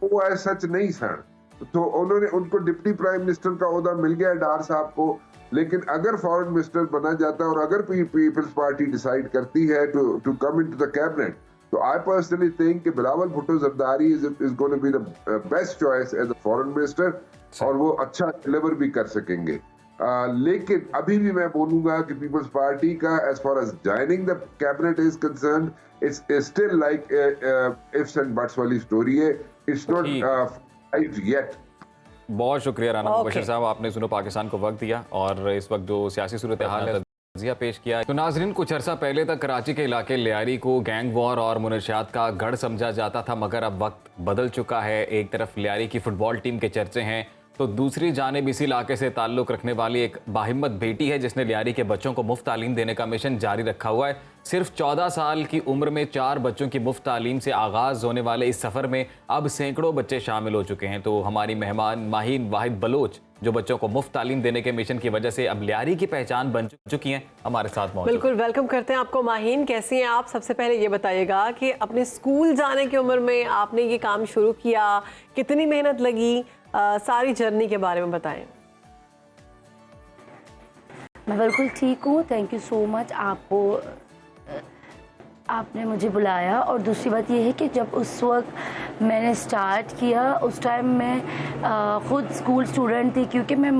वो ऐसा सच नहीं सन। तो उन्होंने उनको डिप्टी प्राइम मिनिस्टर का ओहदा मिल गया डार साहब को, लेकिन अगर फॉरेन मिनिस्टर बना जाता है और अगर पीपल्स पार्टी डिसाइड करती है to come into the cabinet, तो आई पर्सनली थिंक कि Bilawal Bhutto Zardari is going to be the best choice as a foreign minister, और वो अच्छा डिलीवर भी कर सकेंगे। लेकिन अभी भी मैं बोलूंगा कि पीपल्स पार्टी का as far as joining the cabinet is concern, it's still like ifs and buts वाली स्टोरी है, इट्स नॉट येट। बहुत शुक्रिया राना मुबशर साहब, आपने सुनो पाकिस्तान को वक्त दिया और इस वक्त जो सियासी सूरत हाल है तजिया पेश किया। तो नाजरीन, कुछ अर्सा पहले तक कराची के इलाके लियारी को गैंग वॉर और मुनशियात का गढ़ समझा जाता था, मगर अब वक्त बदल चुका है। एक तरफ लियारी की फुटबॉल टीम के चर्चे हैं, तो दूसरी जानिब इसी इलाके से ताल्लुक़ रखने वाली एक बाहिम्मत बेटी है जिसने लियारी के बच्चों को मुफ्त तालीम देने का मिशन जारी रखा हुआ है। सिर्फ 14 साल की उम्र में 4 बच्चों की मुफ्त तालीम से आगाज़ होने वाले इस सफ़र में अब सैकड़ों बच्चे शामिल हो चुके हैं। तो हमारी मेहमान माहीन वाहिद बलोच, जो बच्चों को मुफ्त तालीम देने के मिशन की वजह से अब लियारी की पहचान बन चुकी हैं, हमारे साथ मौजूद। बिल्कुल वेलकम करते हैं आपको। माहीन, कैसी हैं आप? सबसे पहले ये बताइएगा कि अपने स्कूल जाने की उम्र में आपने ये काम शुरू किया, कितनी मेहनत लगी, सारी जर्नी के बारे में बताएं। मैं बिल्कुल ठीक हूँ, थैंक यू सो मच आपने मुझे बुलाया। और दूसरी बात ये है कि जब उस वक्त मैंने स्टार्ट किया उस टाइम मैं ख़ुद स्कूल स्टूडेंट थी, क्योंकि मैं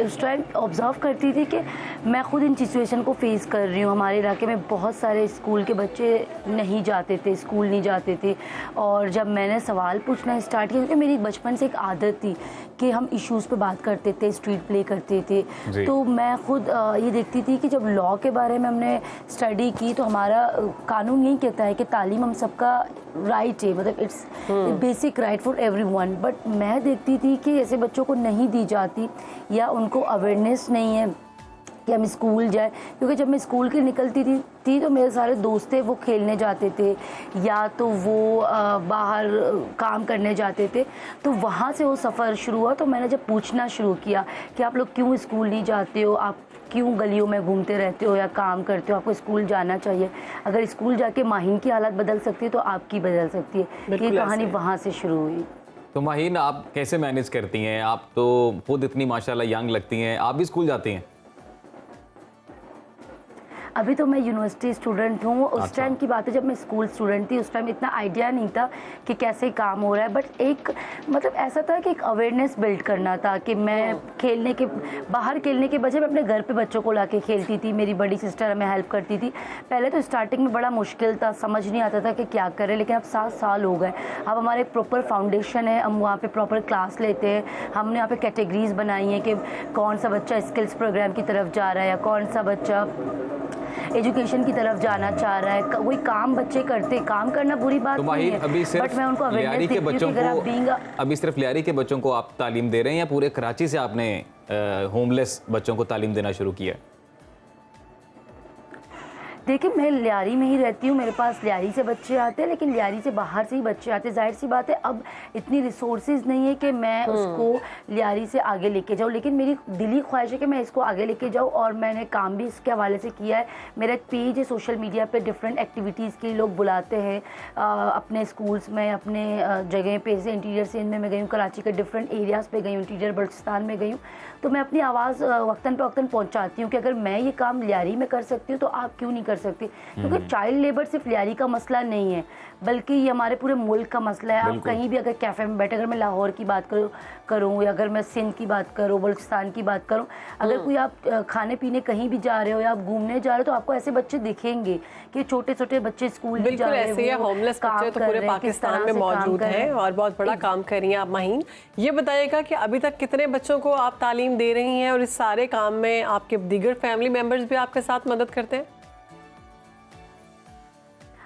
उस टाइम ऑब्ज़र्व करती थी कि मैं ख़ुद इन सिचुएशन को फेस कर रही हूँ। हमारे इलाके में बहुत सारे स्कूल के बच्चे नहीं जाते थे, स्कूल नहीं जाते थे। और जब मैंने सवाल पूछना स्टार्ट किया, क्योंकि मेरी बचपन से एक आदत थी कि हम इश्यूज़ पे बात करते थे, स्ट्रीट प्ले करते थे, तो मैं ख़ुद ये देखती थी कि जब लॉ के बारे में हमने स्टडी की तो हमारा कानून यही कहता है कि तालीम हम सबका राइट है, मतलब it's basic right for everyone. But मैं देखती थी कि ऐसे बच्चों को नहीं दी जाती या उनको अवेयरनेस नहीं है कि हम स्कूल जाएं। क्योंकि जब मैं स्कूल के निकलती थी तो मेरे सारे दोस्त थे वो खेलने जाते थे या तो वो बाहर काम करने जाते थे, तो वहाँ से वो सफ़र शुरू हुआ। तो मैंने जब पूछना शुरू किया कि आप लोग क्यों स्कूल नहीं जाते हो, आप क्यों गलियों में घूमते रहते हो या काम करते हो, आपको स्कूल जाना चाहिए। अगर स्कूल जाके माहीन की हालत बदल सकती है तो आपकी बदल सकती है। ये कहानी वहाँ से शुरू हुई। तो माहीन, आप कैसे मैनेज करती हैं? आप तो खुद इतनी माशाल्लाह यंग लगती हैं, आप भी स्कूल जाती हैं? अभी तो मैं यूनिवर्सिटी स्टूडेंट हूँ। उस टाइम की बात है जब मैं स्कूल स्टूडेंट थी, उस टाइम इतना आइडिया नहीं था कि कैसे काम हो रहा है। बट एक मतलब ऐसा था कि एक अवेयरनेस बिल्ड करना था कि मैं बाहर खेलने के बजाय मैं अपने घर पे बच्चों को लाके खेलती थी। मेरी बड़ी सिस्टर हमें हेल्प करती थी। पहले तो स्टार्टिंग में बड़ा मुश्किल था, समझ नहीं आता था कि क्या करें, लेकिन अब 7 साल हो गए। अब हमारे प्रॉपर फाउंडेशन है, हम वहाँ पर प्रॉपर क्लास लेते हैं। हमने यहाँ पर कैटेगरीज बनाई हैं कि कौन सा बच्चा स्किल्स प्रोग्राम की तरफ जा रहा है या कौन सा बच्चा एजुकेशन की तरफ जाना चाह रहा है। वही काम बच्चे करते, काम करना बुरी बात नहीं है, बट मैं उनको अवेयरनेस देती हूं कि अगर आप बीइंग अभी सिर्फ लियारी के बच्चों को आप तालीम दे रहे हैं या पूरे कराची से आपने होमलेस बच्चों को तालीम देना शुरू किया? देखिए, मैं लियारी में ही रहती हूँ, मेरे पास लियारी से बच्चे आते हैं, लेकिन लियारी से बाहर से ही बच्चे आते हैं। जाहिर सी बात है अब इतनी रिसोर्सेज नहीं है कि मैं उसको लियारी से आगे लेके जाऊँ, लेकिन मेरी दिली ख्वाहिश है कि मैं इसको आगे लेके जाऊँ। और मैंने काम भी इसके हवाले से किया है। मेरा एक पेज है सोशल मीडिया पे, डिफरेंट एक्टिविटीज़ के लोग बुलाते हैं अपने स्कूल्स में, अपने जगह पे। जैसे इंटीरियर सिंध में मैं गई हूँ, कराची के डिफरेंट एरियाज़ पे गई हूँ, इंटीरियर बल्चिस्तान में गई हूँ। तो मैं अपनी आवाज़ वक्तन पे वक्तन पहुँचाती हूँ कि अगर मैं ये काम लियारी में कर सकती हूँ तो आप क्यों नहीं कर सकती। क्योंकि चाइल्ड लेबर सिर्फ लियारी का मसला नहीं है, बल्कि ये हमारे पूरे मुल्क का मसला है। आप कहीं भी अगर कैफ़े में बैठे, अगर मैं लाहौर की बात करूँ या अगर मैं सिंध की बात करूँ, बलूचिस्तान की बात करूँ, अगर कोई आप खाने पीने कहीं भी जा रहे हो या आप घूमने जा रहे हो तो आपको ऐसे बच्चे दिखेंगे कि छोटे छोटे बच्चे स्कूल नहीं जा रहे हैं। ऐसे होमलेस बच्चे तो पूरे पाकिस्तान में मौजूद हैं और बहुत बड़ा काम कर रही हैं आप। माहीन, ये बताइएगा कि अभी तक कितने बच्चों को आप तालीम दे रही हैं और इस सारे काम में आपके दीगर फैमिली मेम्बर्स भी आपके साथ मदद करते हैं?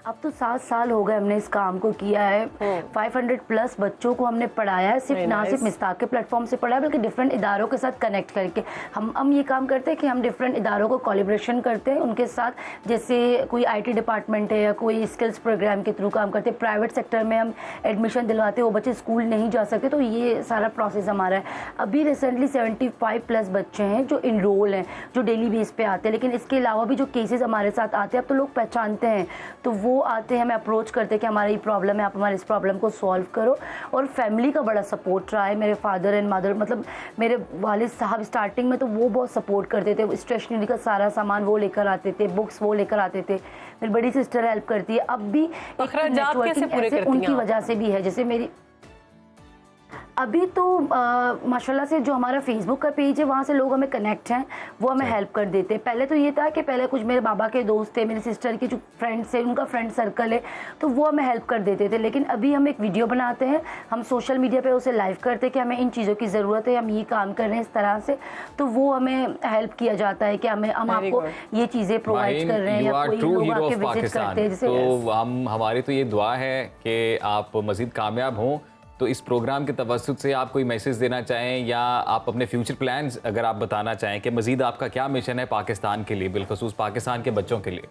अब तो 7 साल हो गए हमने इस काम को किया है। 500 प्लस बच्चों को हमने पढ़ाया है, सिर्फ ना सिर्फ मिस्ताक के प्लेटफॉर्म से पढ़ाया बल्कि डिफरेंट इदारों के साथ कनेक्ट करके। हम ये काम करते हैं कि हम डिफरेंट इदारों को कोलैबोरेशन करते हैं उनके साथ, जैसे कोई IT डिपार्टमेंट है या कोई स्किल्स प्रोग्राम के थ्रू काम करते हैं। प्राइवेट सेक्टर में हम एडमिशन दिलवाते हैं, वो बच्चे स्कूल नहीं जा सकते, तो ये सारा प्रोसेस हमारा है। अभी रिसेंटली 75 प्लस बच्चे हैं जो इनरोल हैं, जो डेली बेस पे आते हैं। लेकिन इसके अलावा भी जो केसेस हमारे साथ आते हैं, अब तो लोग पहचानते हैं, तो वो आते हैं, हमें अप्रोच करते हैं कि हमारी प्रॉब्लम है, आप हमारे इस प्रॉब्लम को सॉल्व करो। और फैमिली का बड़ा सपोर्ट रहा है। मेरे फादर एंड मदर, मतलब मेरे वालिद साहब स्टार्टिंग में तो वो बहुत सपोर्ट करते थे, स्टेशनरी का सारा सामान वो लेकर आते थे, बुक्स वो लेकर आते थे। मेरी बड़ी सिस्टर हेल्प करती है। अब भी उनकी वजह से भी है, जैसे मेरी अभी तो माशाल्लाह से जो हमारा फेसबुक का पेज है वहाँ से लोग हमें कनेक्ट हैं, वो हमें हेल्प कर देते हैं। पहले तो ये था कि पहले कुछ मेरे बाबा के दोस्त थे, मेरी सिस्टर के जो फ्रेंड्स हैं उनका फ्रेंड सर्कल है, तो वो हमें हेल्प कर देते थे। लेकिन अभी हम एक वीडियो बनाते हैं, हम सोशल मीडिया पे उसे लाइव करते हैं कि हमें इन चीज़ों की ज़रूरत है, हम ये काम कर रहे हैं इस तरह से, तो वो हमें हेल्प किया जाता है कि हम आपको ये चीज़ें प्रोवाइड कर रहे हैं, या कोई लोग आके विजिट करते हैं। जैसे तो हमारी तो ये दुआ है कि आप मज़ीद कामयाब हों। तो इस प्रोग्राम के तवस्सुत से आप कोई मैसेज देना चाहें, या आप अपने फ्यूचर प्लान्स अगर आप बताना चाहें कि मज़ीद आपका क्या मिशन है पाकिस्तान के लिए, बिलखुसूस पाकिस्तान के बच्चों के लिए?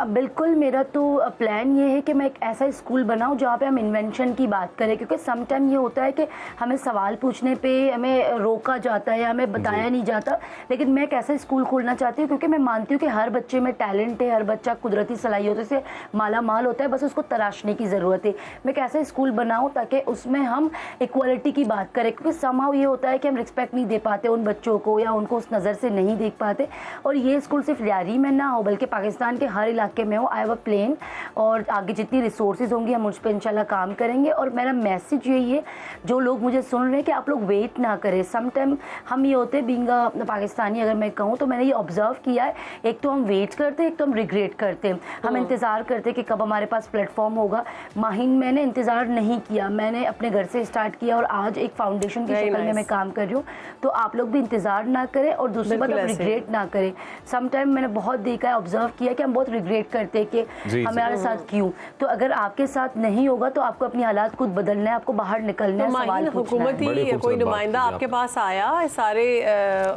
बिल्कुल, मेरा तो प्लान ये है कि मैं एक ऐसा स्कूल बनाऊं जहाँ पे हम इन्वेंशन की बात करें, क्योंकि सम टाइम ये होता है कि हमें सवाल पूछने पे हमें रोका जाता है या हमें बताया नहीं जाता। लेकिन मैं एक ऐसा स्कूल खोलना चाहती हूँ क्योंकि मैं मानती हूँ कि हर बच्चे में टैलेंट है, हर बच्चा कुदरती सलाहियतों से माला माल होता है, बस उसको तराशने की ज़रूरत है। मैं एक ऐसा स्कूल बनाऊँ ताकि उसमें हम इक्वालिटी की बात करें, क्योंकि समहाउ ये होता है कि हम रिस्पेक्ट नहीं दे पाते उन बच्चों को, या उनको उस नज़र से नहीं देख पाते। और ये स्कूल सिर्फ लियारी में ना हो बल्कि पाकिस्तान के हर इलाके में हो। आई हैव अ प्लान, और आगे जितनी रिसोर्सेज होंगी हम उस पर इंशाल्लाह काम करेंगे। और मेरा मैसेज यही है, जो लोग मुझे सुन रहे हैं, कि आप लोग वेट ना करें। सम टाइम हम ये होते हैं, बीइंग पाकिस्तानी अगर मैं कहूँ तो मैंने ये ऑब्जर्व किया है, एक तो हम वेट करते हैं, एक तो हम रिग्रेट करते हैं। हम इंतज़ार करते हैं कि कब हमारे पास प्लेटफॉर्म होगा। माहिन मैंने इंतज़ार नहीं किया, मैंने अपने घर से स्टार्ट किया और आज एक फाउंडेशन की शक्ल में मैं काम कर रही हूँ। तो आप लोग भी इंतज़ार ना करें, और दूसरी बात, आप रिग्रेट ना करें। सम टाइम मैंने बहुत देखा है, ऑब्जर्व किया कि हम बहुत रिग्रेट करते हैं कि हमारे साथ क्यों। तो अगर आपके साथ नहीं होगा तो आपको अपनी हालात खुद बदलना है, आपको बाहर निकलना है, सवाल पूछना है। हुकूमती कोई नुमाइंदा आपके पास आया इस सारे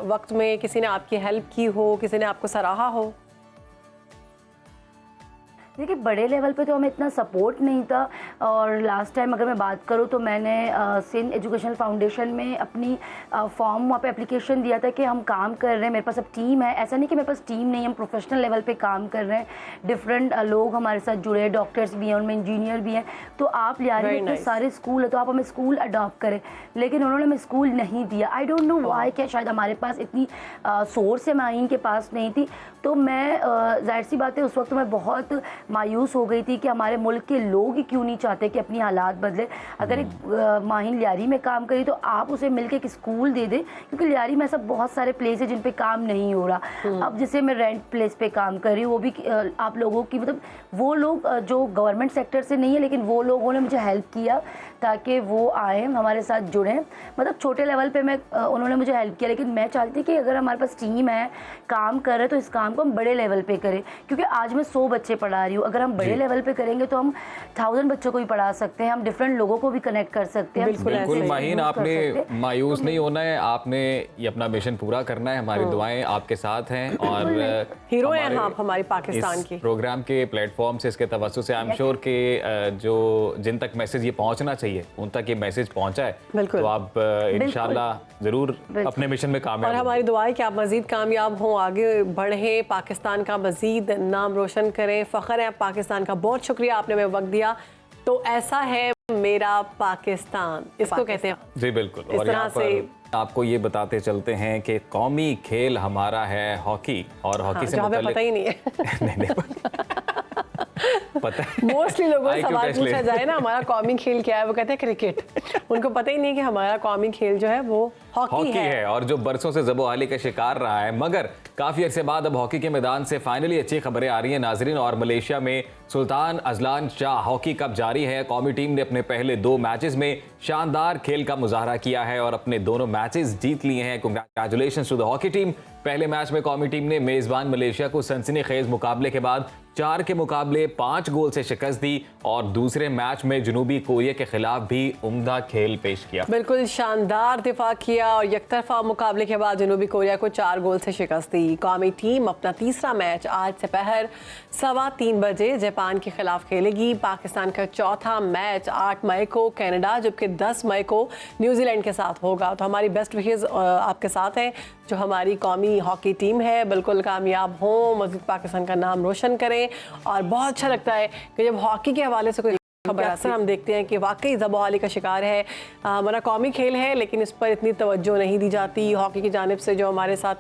वक्त में, किसी ने आपकी हेल्प की हो, किसी ने आपको सराहा हो? देखिए, बड़े लेवल पे तो हमें इतना सपोर्ट नहीं था। और लास्ट टाइम अगर मैं बात करूँ तो मैंने सिंध एजुकेशनल फाउंडेशन में अपनी फॉर्म वहाँ पे एप्लीकेशन दिया था कि हम काम कर रहे हैं, मेरे पास अब टीम है। ऐसा नहीं कि मेरे पास टीम नहीं, हम प्रोफेशनल लेवल पे काम कर रहे हैं, डिफरेंट लोग हमारे साथ जुड़े हैं, डॉक्टर्स भी हैं, उनमें इंजीनियर भी हैं। तो आप लियारी में सारे स्कूल है, तो आप हमें स्कूल अडॉप्ट करें। लेकिन उन्होंने हमें स्कूल नहीं दिया। आई डोंट नो वाई, क्या शायद हमारे पास इतनी सोर्स है माइन के पास नहीं थी। तो मैं जाहिर सी बात है उस वक्त मैं बहुत मायूस हो गई थी कि हमारे मुल्क के लोग ही क्यों नहीं चाहते कि अपनी हालात बदले। अगर एक माहिन लियारी में काम करी तो आप उसे मिलके एक स्कूल दे दें, क्योंकि लियारी में ऐसा बहुत सारे प्लेस है जिन पे काम नहीं हो रहा। अब जैसे मैं रेंट प्लेस पे काम कर रही हूँ, वो भी आप लोगों की, मतलब वो लोग जो गवर्नमेंट सेक्टर से नहीं है, लेकिन वो लोगों ने मुझे हेल्प किया ताकि वो आए हमारे साथ जुड़ें। मतलब छोटे लेवल पे उन्होंने मुझे हेल्प किया। लेकिन मैं चाहती कि अगर हमारे पास टीम है, काम कर रहे, तो इस काम को हम बड़े लेवल पे करें। क्योंकि आज मैं 100 बच्चे पढ़ा रही हूँ, अगर हम बड़े लेवल पे करेंगे तो हम 1000 बच्चों को भी पढ़ा सकते हैं, हम डिफरेंट लोगों को भी कनेक्ट कर सकते हैं। बिल्कुल माहीन, आपने मायूस नहीं होना है, आपने ये अपना मिशन पूरा करना है। हमारी दुआएं आपके साथ हैं, और हीरो हैं आप हमारी पाकिस्तान की। प्रोग्राम के प्लेटफॉर्म से, इसके तवज्जुह से आई एम श्योर कि जो जिन तक मैसेज ये पहुंचना चाहिए उन तक ये मैसेज पहुंचा है। तो आप इंशाल्लाह जरूर अपने मिशन में कामयाब। और हमारी दुआ है कि आप मजीद कामयाब हों, आगे बढ़ें, पाकिस्तान का मजीद नाम रोशन करें। फ़ख्र है आप पाकिस्तान का। बहुत शुक्रिया, आपने हमें वक्त दिया। तो ऐसा है मेरा पाकिस्तान, इसको कहते हैं जी। बिल्कुल। इस और तरह से आपको ये बताते चलते हैं कि कौमी खेल हमारा है हॉकी, और हॉकी से हमें पता ही नहीं है। नहीं पता है। मोस्टली लोगों से सवाल पूछा जाए ना हमारा कौमी खेल क्या है, वो कहते हैं क्रिकेट। उनको पता ही नहीं कि हमारा कौमी खेल जो है वो हॉकी है और जो बरसों से ज़बो-आली का शिकार रहा है, मगर काफ़ी अरसे बाद अब हॉकी के मैदान से फाइनली अच्छी खबरें आ रही हैं नाजरीन। और मलेशिया में Sultan Azlan Shah hockey cup जारी है। कौमी टीम ने अपने पहले 2 मैचेस में शानदार खेल का मुजाहरा किया है और अपने दोनों मैचेस जीत लिए हैं। Congratulation to the hockey team. पहले मैच में कौमी टीम ने मेजबान मलेशिया को सनसनीखेज मुकाबले के बाद 4 के मुकाबले 5 गोल से शिकस्त दी और दूसरे मैच में जनूबी कोरिया के खिलाफ भी उम्दा खेल पेश किया। बिल्कुल शानदार दिफा किया और यकतरफा मुकाबले के बाद जनूबी कोरिया को 4 गोल से शिकस्त दी। कौमी टीम अपना तीसरा मैच आज दोपहर 3:15 बजे जापान के खिलाफ खेलेगी। पाकिस्तान का चौथा मैच 8 मई को कनाडा, जबकि 10 मई को न्यूजीलैंड के साथ होगा। तो हमारी बेस्ट विशेस आपके साथ हैं। जो हमारी कौमी हॉकी टीम है बिल्कुल कामयाब हो, मज़ीद पाकिस्तान का नाम रोशन करें। और बहुत अच्छा लगता है कि जब हॉकी के हवाले से कोई खबर अक्सर हम देखते हैं कि वाकई ज़बो-आली का शिकार है। हमारा कौमी खेल है लेकिन इस पर इतनी तवज्जो नहीं दी जाती। हॉकी की जानिब से जो हमारे साथ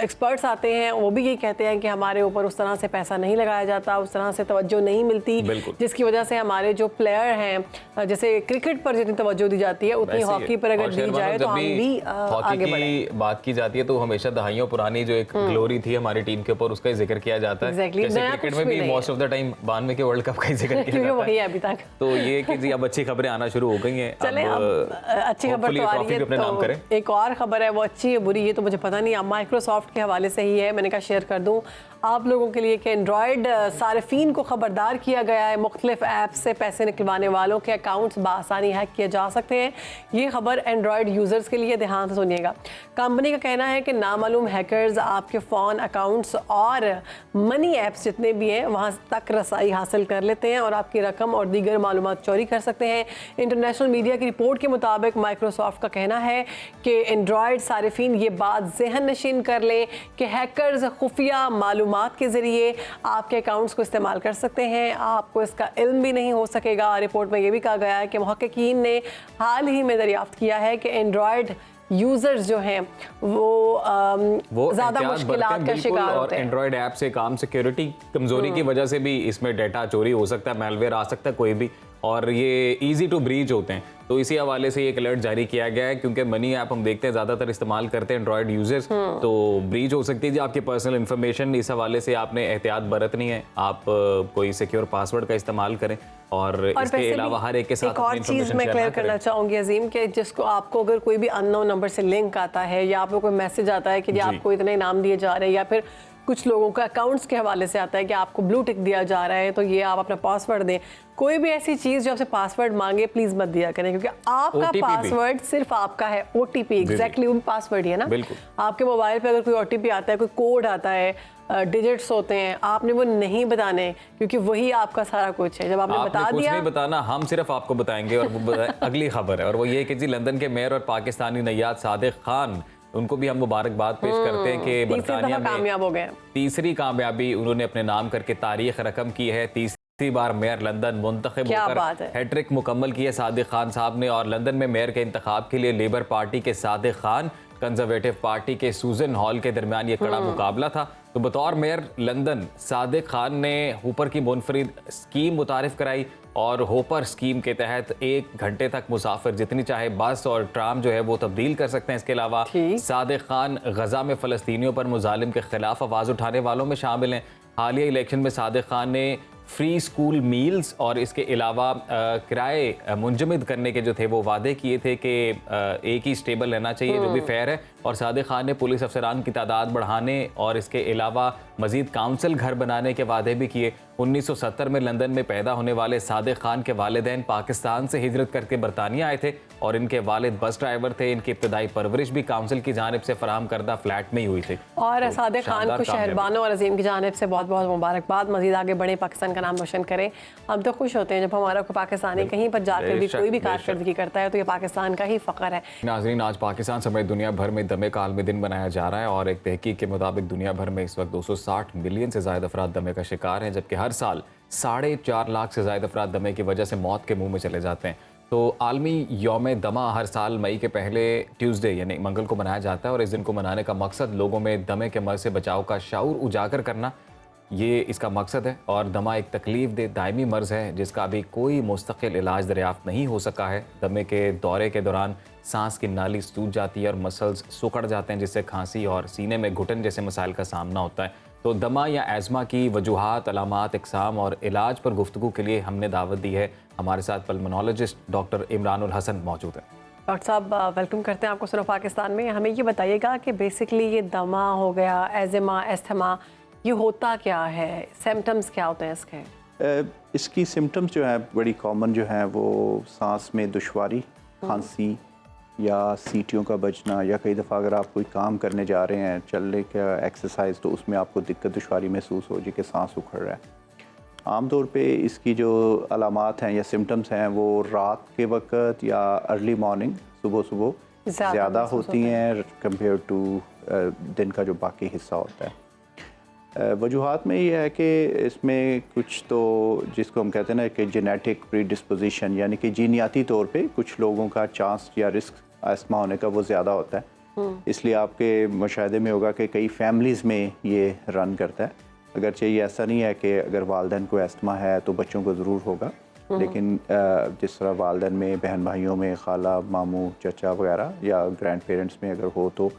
एक्सपर्ट्स आते हैं वो भी यही कहते हैं कि हमारे ऊपर उस तरह से पैसा नहीं लगाया जाता, उस तरह से तवज्जो नहीं मिलती, जिसकी वजह से हमारे जो प्लेयर हैं, जैसे क्रिकेट पर जितनी तवज्जो दी जाती है उतनी हॉकी पर अगर दी जाए तो हम भी आगे बढ़ें। बात की जाती है तो हमेशा दहाइयों पुरानी जो एक ग्लोरी थी हमारी टीम के ऊपर उसका जिक्र किया जाता है। जैसे क्रिकेट में भी मोस्ट ऑफ द टाइम 92 के वर्ल्ड कप का ही जिक्र किया जाता है अभी तक। तो ये कि जी अब अच्छी खबरें आना शुरू हो गई हैं। चलें अब अच्छी खबर तो आ रही है, तो एक और खबर है, वो अच्छी है बुरी ये तो मुझे पता नहीं, अब माइक्रोसॉफ्ट के हवाले से ही है, मैंने कहा शेयर कर दूं आप लोगों के लिए कि एंड्रॉयड सारिफीन को खबरदार किया गया है मुख्तलिफ ऐप से पैसे निकलवाने वालों के अकाउंट्स बआसानी हैक किए जा सकते हैं। ये खबर एंड्रॉयड यूज़र्स के लिए, ध्यान से सुनिएगा। कंपनी का कहना है कि नामालूम हैकर्स आपके फ़ोन अकाउंट्स और मनी ऐप्स जितने भी हैं वहाँ तक रसाई हासिल कर लेते हैं और आपकी रकम और दीगर मालूमात चोरी कर सकते हैं। इंटरनेशनल मीडिया की रिपोर्ट के मुताबिक माइक्रोसॉफ्ट का कहना है कि एंड्रॉयड सारिफीन ये बात ज़हन नशीन कर लें कि हैकर्स खुफिया मालूमात के ज़रिए आपके अकाउंट्स को इस्तेमाल कर सकते हैं, आपको इसका इल्म भी नहीं हो सकेगा। रिपोर्ट में यह भी कहा गया है कि मुहक्किकीन ने हाल ही में दरियाफ्त किया है कि एंड्रॉयड यूजर्स जो हैं वो ज़्यादा मुश्किलात का शिकार होते हैं। एंड्रॉयड ऐप से काम सिक्योरिटी कमजोरी की वजह से भी इसमें डेटा चोरी हो सकता है, मेलवेयर आ सकता है कोई भी, और ये इजी टू ब्रीच होते हैं। तो इसी हवाले से एक अलर्ट जारी किया गया है क्योंकि मनी ऐप हम देखते हैं ज़्यादातर इस्तेमाल करते हैं एंड्रॉयड यूजर्स, तो ब्रीच हो सकती है जी आपकी पर्सनल इन्फॉर्मेशन। इस हवाले से आपने एहतियात बरतनी है, आप कोई सिक्योर पासवर्ड का इस्तेमाल करें और इसके अलावा हर एक के साथ एक और चीज़ मैं क्लियर करना चाहूँगी अजीम, कि जिसको आपको अगर कोई भी अननोन नंबर से लिंक आता है या आपको कोई मैसेज आता है कि आपको इतने इनाम दिए जा रहे हैं, या फिर कुछ लोगों का अकाउंट्स के हवाले से आता है कि आपको ब्लू टिक दिया जा रहा है तो ये आप अपना पासवर्ड दें, कोई भी ऐसी चीज़ जो आपसे पासवर्ड मांगे प्लीज़ मत दिया करें, क्योंकि आपका पासवर्ड सिर्फ आपका है। ओटीपी एग्जैक्टली वो भी पासवर्ड ही है ना। आपके मोबाइल पे अगर कोई ओटीपी आता है, कोई कोड आता है, डिजिट्स होते हैं, आपने वो नहीं बताने क्योंकि वही आपका सारा कुछ है। जब आपने बता दिया, नहीं बताना, हम सिर्फ आपको बताएंगे। और वो अगली खबर है और वो ये कि जी लंदन के मेयर और पाकिस्तानी नैयाद सादिक खान, उनको भी हम मुबारकबाद पेश करते हैं कि बरतानिया में कामयाब हो गए, तीसरी कामयाबी उन्होंने अपने नाम करके तारीख रकम की है। तीसरी बार मेयर लंदन मुंतखब होकर हैट्रिक मुकम्मल की है सादिक खान साहब ने। और लंदन में मेयर के इंतखाब के लिए लेबर पार्टी के सादिक खान, कंजर्वेटिव पार्टी के सूजन हॉल के दरमियान ये कड़ा मुकाबला था। तो बतौर मेयर लंदन सादिक खान ने होपर की मुनफरिद स्कीम मुतारिफ कराई और होपर स्कीम के तहत 1 घंटे तक मुसाफिर जितनी चाहे बस और ट्राम जो है वो तब्दील कर सकते हैं। इसके अलावा सादिक खान गजा में फ़लस्तीनियों पर मुजालिम के खिलाफ आवाज़ उठाने वालों में शामिल हैं। हालिया इलेक्शन में सादिक खान ने फ्री स्कूल मील्स और इसके अलावा किराए मुंजमद करने के जो थे वो वादे किए थे कि एक ही स्टेबल रहना चाहिए जो भी फेयर है। और सादिक खान ने पुलिस अफसरान की तादाद बढ़ाने और इसके अलावा मजीद काउंसिल घर बनाने के वादे भी किए। 1970 में लंदन में पैदा होने वाले सादिक खान के वालिदैन पाकिस्तान से हिजरत करके बरतानिया आए थे और इनके वालिद बस ड्राइवर थे। इनकी इब्तदाई परवरिश भी काउंसिल की जानिब से फराहम करदा फ्लैट में ही हुई थी। और सादिक खान को शहरबानो और अजीम की जानिब से बहुत बहुत मुबारकबाद। मजीद आगे बढ़े, पाकिस्तान का नाम रोशन करें। हम तो खुश होते हैं जब हमारा पाकिस्तानी कहीं पर जाकर भी कोई भी कारकर्दगी करता है तो ये पाकिस्तान का ही फ़ख्र है। नाज़रीन, आज पाकिस्तान समेत दुनिया भर में दमे का आलमी दिन मनाया जा रहा है और एक तहकीक के मुताबिक दुनिया भर में इस वक्त 260 मिलियन से ज़्यादा अफराद दमे का शिकार हैं, जबकि हर साल 4.5 लाख से ज़्यादा अफराद दमे की वजह से मौत के मुंह में चले जाते हैं। तो आलमी यौम दमा हर साल मई के पहले ट्यूसडे यानी मंगल को मनाया जाता है और इस दिन को मनाने का मकसद लोगों में दमे के मर्ज से बचाव का शऊर उजागर करना ये इसका मकसद है और दमा एक तकलीफ दे दायमी मर्ज़ है जिसका अभी कोई मुस्तकिल इलाज दरियाफ्त नहीं हो सका है। दमे के दौरे के दौरान सांस की नाली सूज जाती है और मसल्स सुकड़ जाते हैं, जिससे खांसी और सीने में घुटन जैसे मसाइल का सामना होता है। तो दमा या एज़मा की वजूहात, अलामात, इक़साम और इलाज पर गुफ्तगू के लिए हमने दावत दी है। हमारे साथ पल्मोनोलॉजिस्ट डॉक्टर इमरानुल हसन मौजूद है। डॉक्टर साहब वेलकम करते हैं आपको सुनो पाकिस्तान में। हमें ये बताइएगा कि बेसिकली ये दमा हो गया, एज़मा, एस्थमा, ये होता क्या है, सिम्टम्स क्या होते हैं इसके? इसकी सिम्टम्स जो है बड़ी कॉमन जो है वो सांस में दुश्वारी, खांसी या सीटियों का बजना, या कई दफ़ा अगर आप कोई काम करने जा रहे हैं, चलने का एक्सरसाइज, तो उसमें आपको दिक्कत दुश्वारी महसूस हो जी कि सांस उखड़ रहा है। आमतौर पे इसकी जो अलामात हैं या सिम्टम्स हैं वो रात के वक्त या अर्ली मॉर्निंग, सुबह ज़्यादा होती हैं कंपेयर टू दिन का जो बाकी हिस्सा होता है। वजूहात में ये है कि इसमें कुछ तो जिसको हम कहते हैं ना कि जेनेटिक प्रीडिस्पोजिशन, यानी कि जीनियाती तौर पे कुछ लोगों का चांस या रिस्क अस्थमा होने का वो ज़्यादा होता है। इसलिए आपके मुशाहिदे में होगा कि कई फैमिलीज़ में ये रन करता है। अगरचे ये ऐसा नहीं है कि अगर वालिदैन को अस्थमा है तो बच्चों को ज़रूर होगा, लेकिन जिस तरह वालिदैन में, बहन भाइयों में, खाला, मामू, चचा वगैरह या ग्रैंड पेरेंट्स में अगर हो तो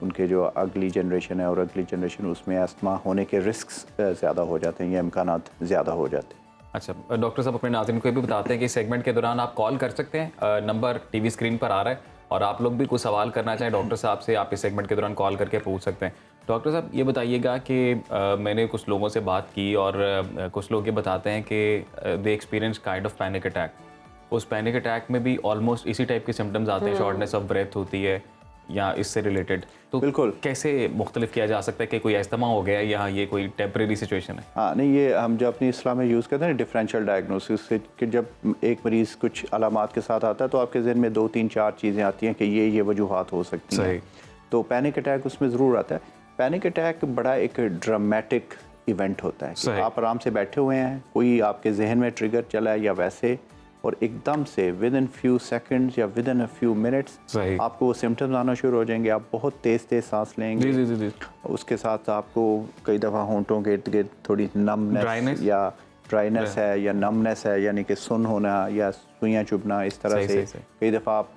उनके जो अगली जनरेशन है और अगली जनरेशन उसमें अस्थमा होने के रिस्क्स ज़्यादा हो जाते हैं या इम्कानात ज़्यादा हो जाते हैं। अच्छा डॉक्टर साहब, अपने नाज़रीन को ये भी बताते हैं कि सेगमेंट के दौरान आप कॉल कर सकते हैं। नंबर टीवी स्क्रीन पर आ रहा है और आप लोग भी कुछ सवाल करना चाहें डॉक्टर साहब से, आप इस सेगमेंट के दौरान कॉल करके पूछ सकते हैं। डॉक्टर साहब ये बताइएगा कि मैंने कुछ लोगों से बात की और कुछ लोग ये बताते हैं कि they experience kind of panic attack. उस पैनिक अटैक में भी ऑलमोस्ट इसी टाइप के सिम्टम्स आते हैं, शॉर्टनेस ऑफ ब्रेथ होती है या इससे रिलेटेड। तो बिल्कुल कैसे मुख्तलिफ किया जा सकता है कि कोई अस्थमा हो गया या ये कोई टेम्परेरी सिचुएशन है? हाँ नहीं, ये हम जब अपनी इस्लाम में यूज़ करते हैं डिफरेंशियल डायग्नोसिस से, कि जब एक मरीज़ कुछ अलामात के साथ आता है तो आपके जहन में 2, 3, 4 चीज़ें आती हैं कि ये वजूहात हो सकती हैं। तो पैनिक अटैक उसमें ज़रूर आता है। पैनिक अटैक बड़ा एक ड्रामेटिक इवेंट होता है कि आप आराम से बैठे हुए हैं, कोई आपके जहन में ट्रिगर चला है या वैसे, और एकदम से विद इन फ्यू सेकंड्स या with in a few minutes आपको वो सिम्टम्स आना शुरू हो जाएंगे। आप बहुत तेज़ सांस लेंगे। जी। उसके साथ आपको कई दफ़ा होंठों के इर्द गिर्द थोड़ी नमनेस या ड्राइनेस है या नमनेस है, यानी कि सुन होना या सुइयाँ चुभना, इस तरह से कई दफ़ा आप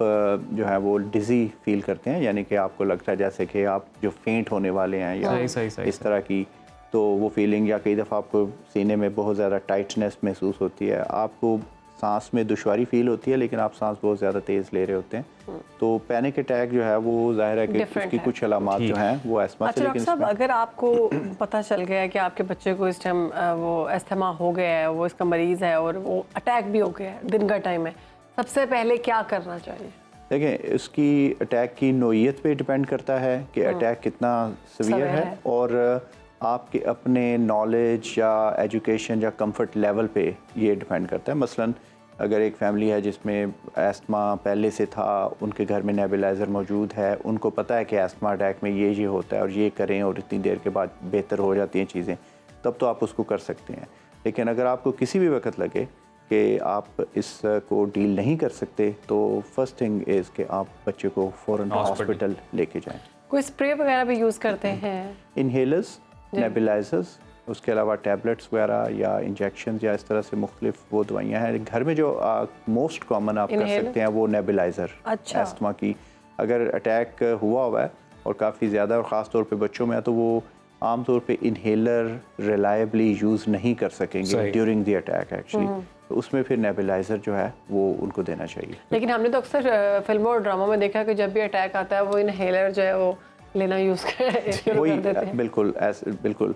जो है वो डिज़ी फील करते हैं, यानी कि आपको लगता है जैसे कि आप जो फेंट होने वाले हैं या इस तरह की, तो वो फीलिंग, या कई दफ़ा आपको सीने में बहुत ज़्यादा टाइटनेस महसूस होती है, आपको सांस में दुश्वारी फील होती है लेकिन आप सांस बहुत ज़्यादा तेज़ ले रहे होते हैं। तो पैनिक अटैक जो है वो ज़ाहिर है कि उसकी कुछ अलामात जो हैं वो अस्थमा से। लेकिन साहब अगर आपको पता चल गया है कि आपके बच्चे को इस टाइम वो अस्थमा हो गया है, वो इसका मरीज़ है और वो अटैक भी हो गया है, दिन का टाइम है, सबसे पहले क्या करना चाहिए? देखें, उसकी अटैक की नोयत पे डिपेंड करता है कि अटैक कितना सीवियर है और आपके अपने नॉलेज या एजुकेशन या कंफर्ट लेवल पे ये डिपेंड करता है। मसलन अगर एक फैमिली है जिसमें अस्थमा पहले से था, उनके घर में नेबुलाइज़र मौजूद है, उनको पता है कि अस्थमा अटैक में ये होता है और ये करें और इतनी देर के बाद बेहतर हो जाती हैं चीज़ें, तब तो आप उसको कर सकते हैं। लेकिन अगर आपको किसी भी वक्त लगे कि आप इसको डील नहीं कर सकते तो फर्स्ट थिंग इज़ कि आप बच्चे को फ़ौरन हॉस्पिटल लेके जाएँ। कोई स्प्रे वगैरह भी यूज़ करते हैं? इनहेलर्स, नेबुलाइजर्स, उसके अलावा टैबलेट्स वगैरह या इंजेक्शन या इस तरह से मुख्तलिफ वो दवाइयाँ हैं। घर में जो मोस्ट कॉमन आप कर सकते हैं वो नेबुलाइज़र। अच्छा। अस्थमा की अगर अटैक हुआ है और काफ़ी ज़्यादा और ख़ास तौर पे बच्चों में है तो वो आम तौर पे इनहेलर रिलायबली यूज़ नहीं कर सकेंगे ड्यूरिंग द अटैक एक्चुअली, तो उसमें फिर नेबुलाइज़र जो है वो उनको देना चाहिए। लेकिन हमने तो अक्सर फिल्मों और ड्रामा में देखा कि जब भी अटैक आता है वो इनहेलर जो है वो लेना यूज़ शुरू कर देते हैं। बिल्कुल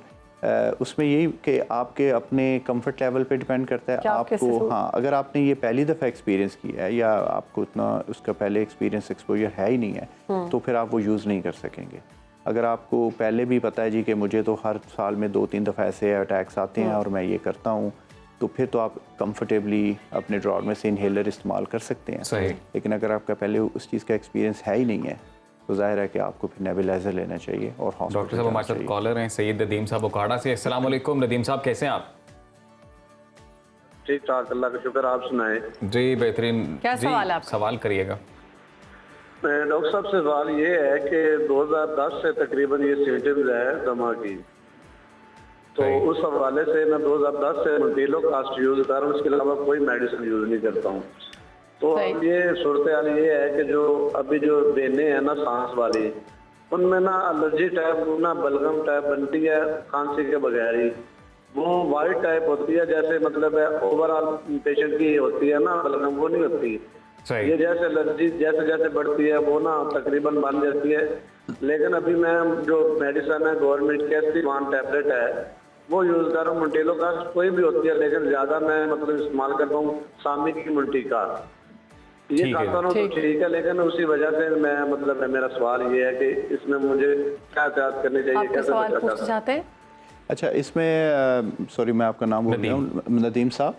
उसमें यही कि आपके अपने कंफर्ट लेवल पे डिपेंड करता है आपको। हाँ, अगर आपने ये पहली दफ़ा एक्सपीरियंस किया है या आपको इतना उसका पहले एक्सपीरियंस एक्सपोजर है ही नहीं है तो फिर आप वो यूज़ नहीं कर सकेंगे। अगर आपको पहले भी पता है जी कि मुझे तो हर साल में 2-3 दफ़ा ऐसे अटैक्स आते हैं और मैं ये करता हूँ, तो फिर तो आप कंफर्टेबली अपने ड्रॉर में से इनहेलर इस्तेमाल कर सकते हैं। सही। लेकिन अगर आपका पहले उस चीज़ का एक्सपीरियंस है ही नहीं है तो जाहिर है कि आपको फिर नेबुलाइजर लेना चाहिए और हॉस्पिटल। डॉक्टर साहब हमारे साथ कॉलर हैं सैयद नदीम साहब उकाड़ा से। अस्सलाम वालेकुम नदीम साहब, कैसे हैं आप? ठीक ठाक, अल्लाह का शुक्र, आप सुनाएं। जी बेहतरीन। क्या सवाल है आपका? सवाल करिएगा। डॉक्टर साहब से सवाल ये है कि 2010 से तकरीबन ये सिम्टम्स है दमा की, तो उस हवाले से मैं 2010 से मोटेलो कास्ट यूज कर रहा हूँ, उसके अलावा कोई मेडिसिन यूज नहीं करता हूँ। तो अब ये सूरत हाल ये है कि जो अभी जो वेनें हैं ना सांस वाली, उनमें ना एलर्जी टाइप ना बलगम टाइप बनती है खांसी के बगैर ही। वो वाइट टाइप होती है, जैसे मतलब है ओवरऑल पेशेंट की होती है ना बलगम, वो नहीं होती। ये जैसे एलर्जी जैसे जैसे बढ़ती है वो ना तकरीबन बन जाती है। लेकिन अभी मैं जो मेडिसिन है गवर्नमेंट के SC1 टैबलेट है वो यूज कर रहा हूँ। मोटेलो का कोई भी होती है, लेकिन ज्यादा मैं मतलब इस्तेमाल करता हूँ सामी की मुल्टी का। ये खाता हूँ तो ठीक है, लेकिन उसी वजह से मैं मतलब मेरा सवाल ये है कि इसमें मुझे क्या एहतियात करनी चाहिए, आपका सवाल पूछना चाहते हैं? अच्छा, इसमें सॉरी मैं आपका नाम भूल गया हूँ, नदीम साहब।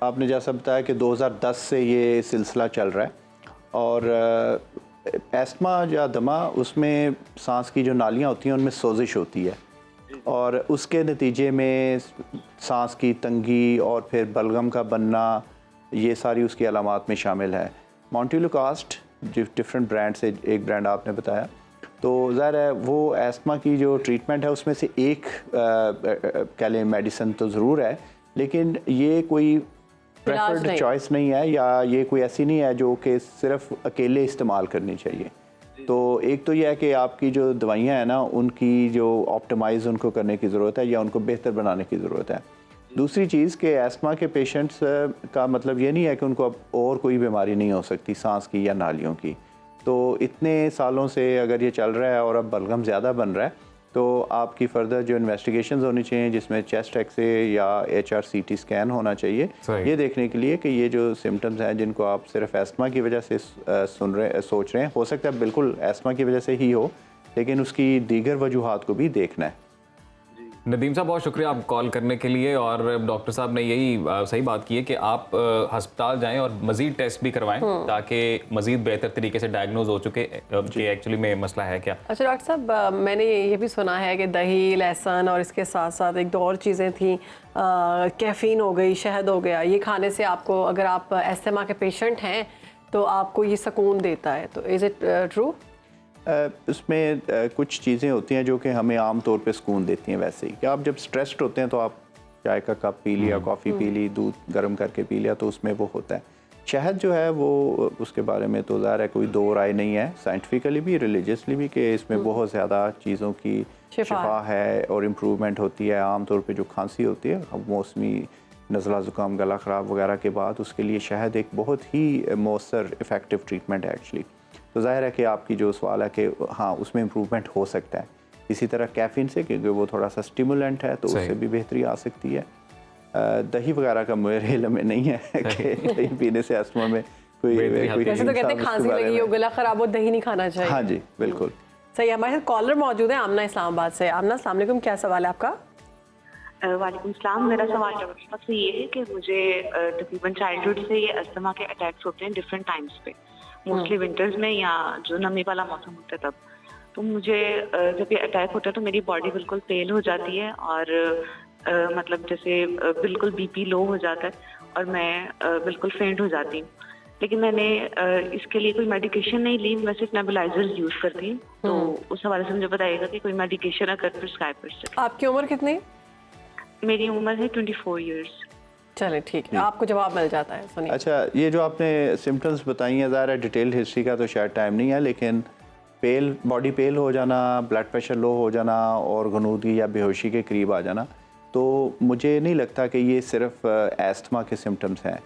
आपने जैसा बताया कि 2010 से ये सिलसिला चल रहा है और एस्मा या दमा, उसमें सांस की जो नालियाँ होती हैं उनमें सोजिश होती है और उसके नतीजे में सांस की तंगी और फिर बलगम का बनना, ये सारी उसकी अलामात में शामिल है। मोंटेलो कास्ट डिफरेंट ब्रांड से एक ब्रांड आपने बताया, तो ज़ाहिर है वो एस्मा की जो ट्रीटमेंट है उसमें से एक कह लें मेडिसिन तो ज़रूर है, लेकिन ये कोई प्रेफर्ड चॉइस नहीं है या ये कोई ऐसी नहीं है जो कि सिर्फ अकेले इस्तेमाल करनी चाहिए। तो एक तो यह है कि आपकी जो दवाइयाँ हैं ना उनकी जो ऑप्टिमाइज़ उनको करने की ज़रूरत है या उनको बेहतर बनाने की ज़रूरत है। दूसरी चीज़ कि एस्मा के पेशेंट्स का मतलब ये नहीं है कि उनको अब और कोई बीमारी नहीं हो सकती सांस की या नालियों की। तो इतने सालों से अगर ये चल रहा है और अब बलगम ज़्यादा बन रहा है तो आपकी फर्दर जो इन्वेस्टिगेशंस होनी चाहिए, जिसमें चेस्ट एक्सरे या HRCT स्कैन होना चाहिए, ये देखने के लिए कि ये जो सिम्टम्स हैं जिनको आप सिर्फ एस्मा की वजह से सोच रहे हैं, हो सकता है बिल्कुल एस्मा की वजह से ही हो, लेकिन उसकी दीगर वजूहात को भी देखना है। नदीम साहब बहुत शुक्रिया आप कॉल करने के लिए, और डॉक्टर साहब ने यही सही बात की है कि आप अस्पताल जाएं और मज़ीद टेस्ट भी करवाएं ताकि मज़ीद बेहतर तरीके से डायग्नोज हो चुके कि एक्चुअली में मसला है क्या। अच्छा डॉक्टर साहब, मैंने ये भी सुना है कि दही, लहसुन और इसके साथ साथ एक दो और चीज़ें थी, कैफीन हो गई, शहद हो गया, ये खाने से आपको, अगर आप एस्थमा के पेशेंट हैं तो आपको ये सुकून देता है, तो इज़ इट ट्रू? उसमें कुछ चीज़ें होती हैं जो कि हमें आम तौर पे सुकून देती हैं। वैसे ही कि आप जब स्ट्रेस्ड होते हैं तो आप चाय का कप पी लिया, कॉफ़ी पी ली, दूध गर्म करके पी लिया, तो उसमें वो होता है। शहद जो है वो उसके बारे में तो ज़ाहिर है कोई दो राय नहीं है, साइंटिफिकली भी रिलीजियसली भी, कि इसमें बहुत ज़्यादा चीज़ों की शिफा है और इम्प्रूवमेंट होती है। आम तौर पे जो खांसी होती है मौसमी नज़ला ज़ुकाम, गला ख़राब वगैरह के बाद, उसके लिए शहद एक बहुत ही मौसर इफ़ेक्टिव ट्रीटमेंट है एक्चुअली। तो ज़ाहिर है कि आपकी जो सवाल है कि हाँ उसमें इम्प्रूवमेंट हो सकता है। इसी तरह कैफ़ीन से, क्योंकि वो थोड़ा सा स्टिमुलेंट है, तो उससे भी बेहतरी आ सकती है। दही वगैरह का मेरे इल्म में नहीं है कि दही पीने से अस्थमा में कोई वैसे तो कहते हैं खांसी लगी हो, गला खराब हो, दही नहीं खाना चाहिए। हाँ जी बिल्कुल सही। हमारे साथ कॉलर मौजूद है आमना इस्लामाबाद से। आमना, अस्सलाम वालेकुम, क्या सवाल है आपका? वालेकुम सलाम। मेरा सवाल डॉक्टर साहब से ये है कि मुझे तकरीबन चाइल्डहुड से ये अस्थमा के अटैक्स होते हैं डिफरेंट टाइम्स पे, मोस्टली विंटर्स में या जो नमी वाला मौसम होता है तब। तो मुझे जब ये अटैक होता है तो मेरी बॉडी बिल्कुल पेल हो जाती है और मतलब जैसे बिल्कुल BP लो हो जाता है और मैं बिल्कुल फेंट हो जाती हूँ। लेकिन मैंने इसके लिए कोई मेडिकेशन नहीं ली, मैं सिर्फ नेबुलाइजर यूज करती हूँ। तो उस हवाले से मुझे बताइएगा कि कोई मेडिकेशन अगर प्रिस्क्राइब कर सके। आपकी उम्र कितनी? मेरी उम्र है 24 ईयर्स। चले ठीक है, आपको जवाब मिल जाता है, सुनिए। अच्छा, ये जो आपने सिम्टम्स बताई हैं, ज़ाहिर है डिटेल हिस्ट्री का तो शायद टाइम नहीं है, लेकिन पेल, बॉडी पेल हो जाना, ब्लड प्रेशर लो हो जाना और गनूदगी या बेहोशी के करीब आ जाना, तो मुझे नहीं लगता कि ये सिर्फ एस्थमा के सिम्टम्स हैं।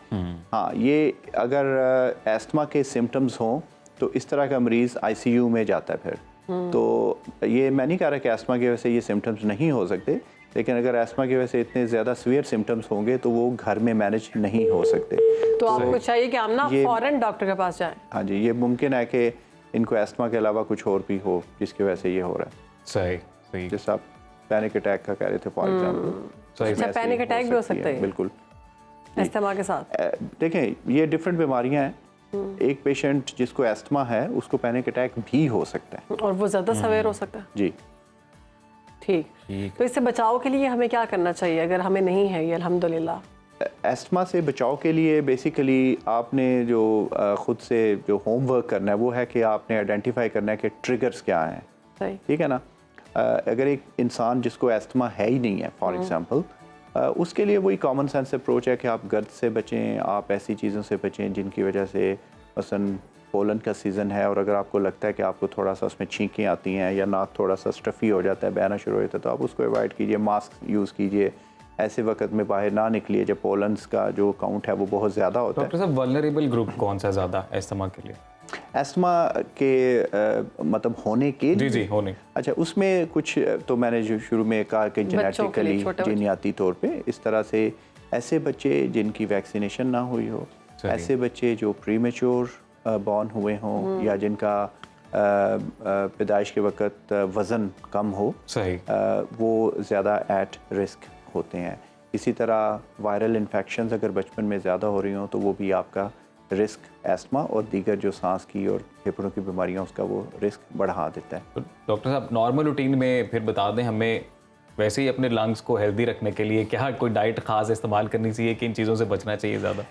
हाँ, ये अगर एस्थमा के सिम्टम्स हों तो इस तरह का मरीज़ ICU में जाता है फिर। तो ये मैं नहीं कह रहा कि एस्थमा की वजह से ये सिम्टम्स नहीं हो सकते, लेकिन अगर एस्थमा की वजह से इतने ज़्यादा सीवियर सिम्टम्स होंगे तो वो घर में मैनेज नहीं हो सकते। तो आपको चाहिए कि आप ना फौरन डॉक्टर के पास जाएं। हाँ जी, ये मुमकिन है कि इनको एस्थमा के अलावा कुछ और भी हो जिसकी वजह से ये हो रहा है। सही सही। जैसे आप पैनिक अटैक का कह रहे थे फॉर एग्जाम्पल। अच्छा, पैनिक अटैक भी हो सकता है बिल्कुल एस्थमा के साथ। देखें, ये डिफरेंट बीमारियां हैं। एक पेशेंट जिसको एस्थमा है उसको पैनिक अटैक भी हो सकता है और वो ज़्यादा सवेर हो सकता है। जी ठीक। तो इससे बचाव के लिए हमें क्या करना चाहिए अगर हमें नहीं है ये, अल्हम्दुलिल्लाह? एस्थमा से बचाव के लिए बेसिकली आपने जो खुद से जो होमवर्क करना है वो है कि आपने आइडेंटिफाई करना है कि ट्रिगर्स क्या हैं। सही। ठीक है ना। अगर एक इंसान जिसको एस्थमा है ही नहीं है फॉर एग्जांपल, उसके लिए वही कॉमन सेंस अप्रोच है कि आप गर्द से बचें, आप ऐसी चीज़ों से बचें जिनकी वजह से मसलन पोलन का सीज़न है और अगर आपको लगता है कि आपको थोड़ा सा उसमें छींकें आती हैं या नाक थोड़ा सा स्टफ़ी हो जाता है, बहना शुरू हो जाता है, तो आप उसको अवॉइड कीजिए, मास्क यूज़ कीजिए, ऐसे वक्त में बाहर ना निकलिए जब पोलन्स का जो काउंट है वो बहुत ज़्यादा होता है। डॉक्टर साहब, वल्नरेबल ग्रुप कौन सा ज़्यादा एस्थमा के लिए? एस्थमा के मतलब होने के जी जी होने, अच्छा, उसमें कुछ तो मैंने जो शुरू में कहा कि जेनेटिकली जीनियाती तौर पे इस तरह से ऐसे बच्चे जिनकी वैक्सीनेशन ना हुई हो, ऐसे बच्चे जो प्रीमेच्योर बॉर्न हुए हों या जिनका पैदाइश के वक्त वज़न कम हो, सही, वो ज़्यादा एट रिस्क होते हैं। इसी तरह वायरल इन्फेक्शंस अगर बचपन में ज़्यादा हो रही हों तो वो भी आपका रिस्क एस्थमा और दीगर जो सांस की और फेफड़ों की बीमारियां उसका वो रिस्क बढ़ा देता है। तो डॉक्टर साहब, नॉर्मल रूटीन में फिर बता दें हमें, वैसे ही अपने लंग्स को हेल्दी रखने के लिए क्या कोई डाइट खास इस्तेमाल करनी चाहिए कि इन चीज़ों से बचना चाहिए ज़्यादा?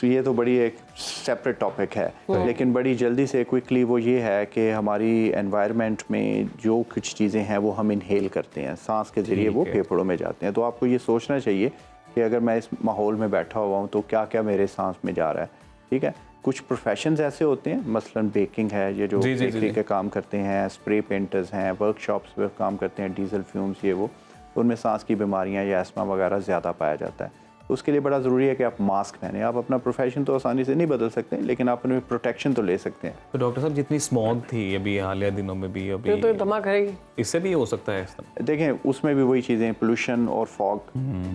ये तो बड़ी एक सेपरेट टॉपिक है, लेकिन बड़ी जल्दी से क्विकली वो ये है कि हमारी एनवायरनमेंट में जो कुछ चीज़ें हैं वो हम इनहेल करते हैं, सांस के ज़रिए वो फेफड़ों में जाते हैं। तो आपको ये सोचना चाहिए कि अगर मैं इस माहौल में बैठा हुआ हूँ तो क्या क्या मेरे सांस में जा रहा है, ठीक है। कुछ प्रोफेशंस ऐसे होते हैं, मसलन बेकिंग है, ये जो बेकरी के काम करते हैं, स्प्रे पेंटर्स हैं, वर्कशॉप्स पे काम करते हैं, डीजल फ्यूम्स ये वो, उनमें सांस की बीमारियां या एस्थमा वगैरह ज़्यादा पाया जाता है। तो उसके लिए बड़ा ज़रूरी है कि आप मास्क पहने। आप अपना प्रोफेशन तो आसानी से नहीं बदल सकते, लेकिन आप उनमें प्रोटेक्शन तो ले सकते हैं। तो डॉक्टर साहब, जितनी स्मॉग थी अभी हालिया दिनों में भी, अभी तो दमा करेगी, इससे भी हो सकता है? देखें, उसमें भी वही चीज़ें, पोल्यूशन और फॉग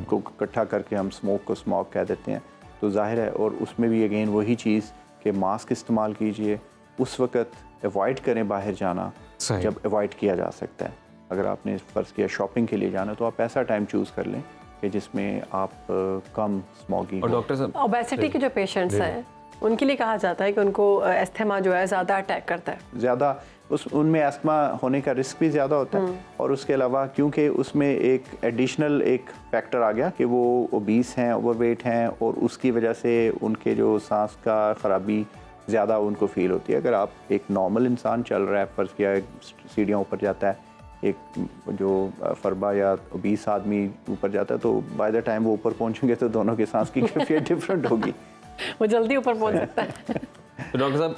को इकट्ठा करके हम स्मोक को स्मॉग कह देते हैं, तो जाहिर है। और उसमें भी अगेन वही चीज़ कि मास्क इस्तेमाल कीजिए, उस वक्त अवॉइड करें बाहर जाना जब अवॉइड किया जा सकता है। अगर आपने फ़र्ज़ किया शॉपिंग के लिए जाना तो आप ऐसा टाइम चूज़ कर लें कि जिसमें आप कम स्मॉगी। और डॉक्टर साहब, ओबेसिटी के जो पेशेंट्स हैं उनके लिए कहा जाता है कि उनको एस्थमा जो है ज़्यादा अटैक करता है, ज़्यादा उनमें एस्थमा होने का रिस्क भी ज़्यादा होता है। और उसके अलावा क्योंकि उसमें एक एडिशनल एक फैक्टर आ गया कि वो ओबीस हैं, ओवरवेट हैं, और उसकी वजह से उनके जो सांस का ख़राबी ज़्यादा उनको फील होती है। अगर आप एक नॉर्मल इंसान चल रहा है, फ़र्ज़ किया सीढ़ियाँ ऊपर जाता है, एक जो फरबा या 20 आदमी ऊपर जाता है, तो बाय द टाइम वो ऊपर पहुंचेंगे तो दोनों के सांस की कैफियत डिफरेंट होगी, वो जल्दी ऊपर पहुंच सकता है। तो डॉक्टर साहब,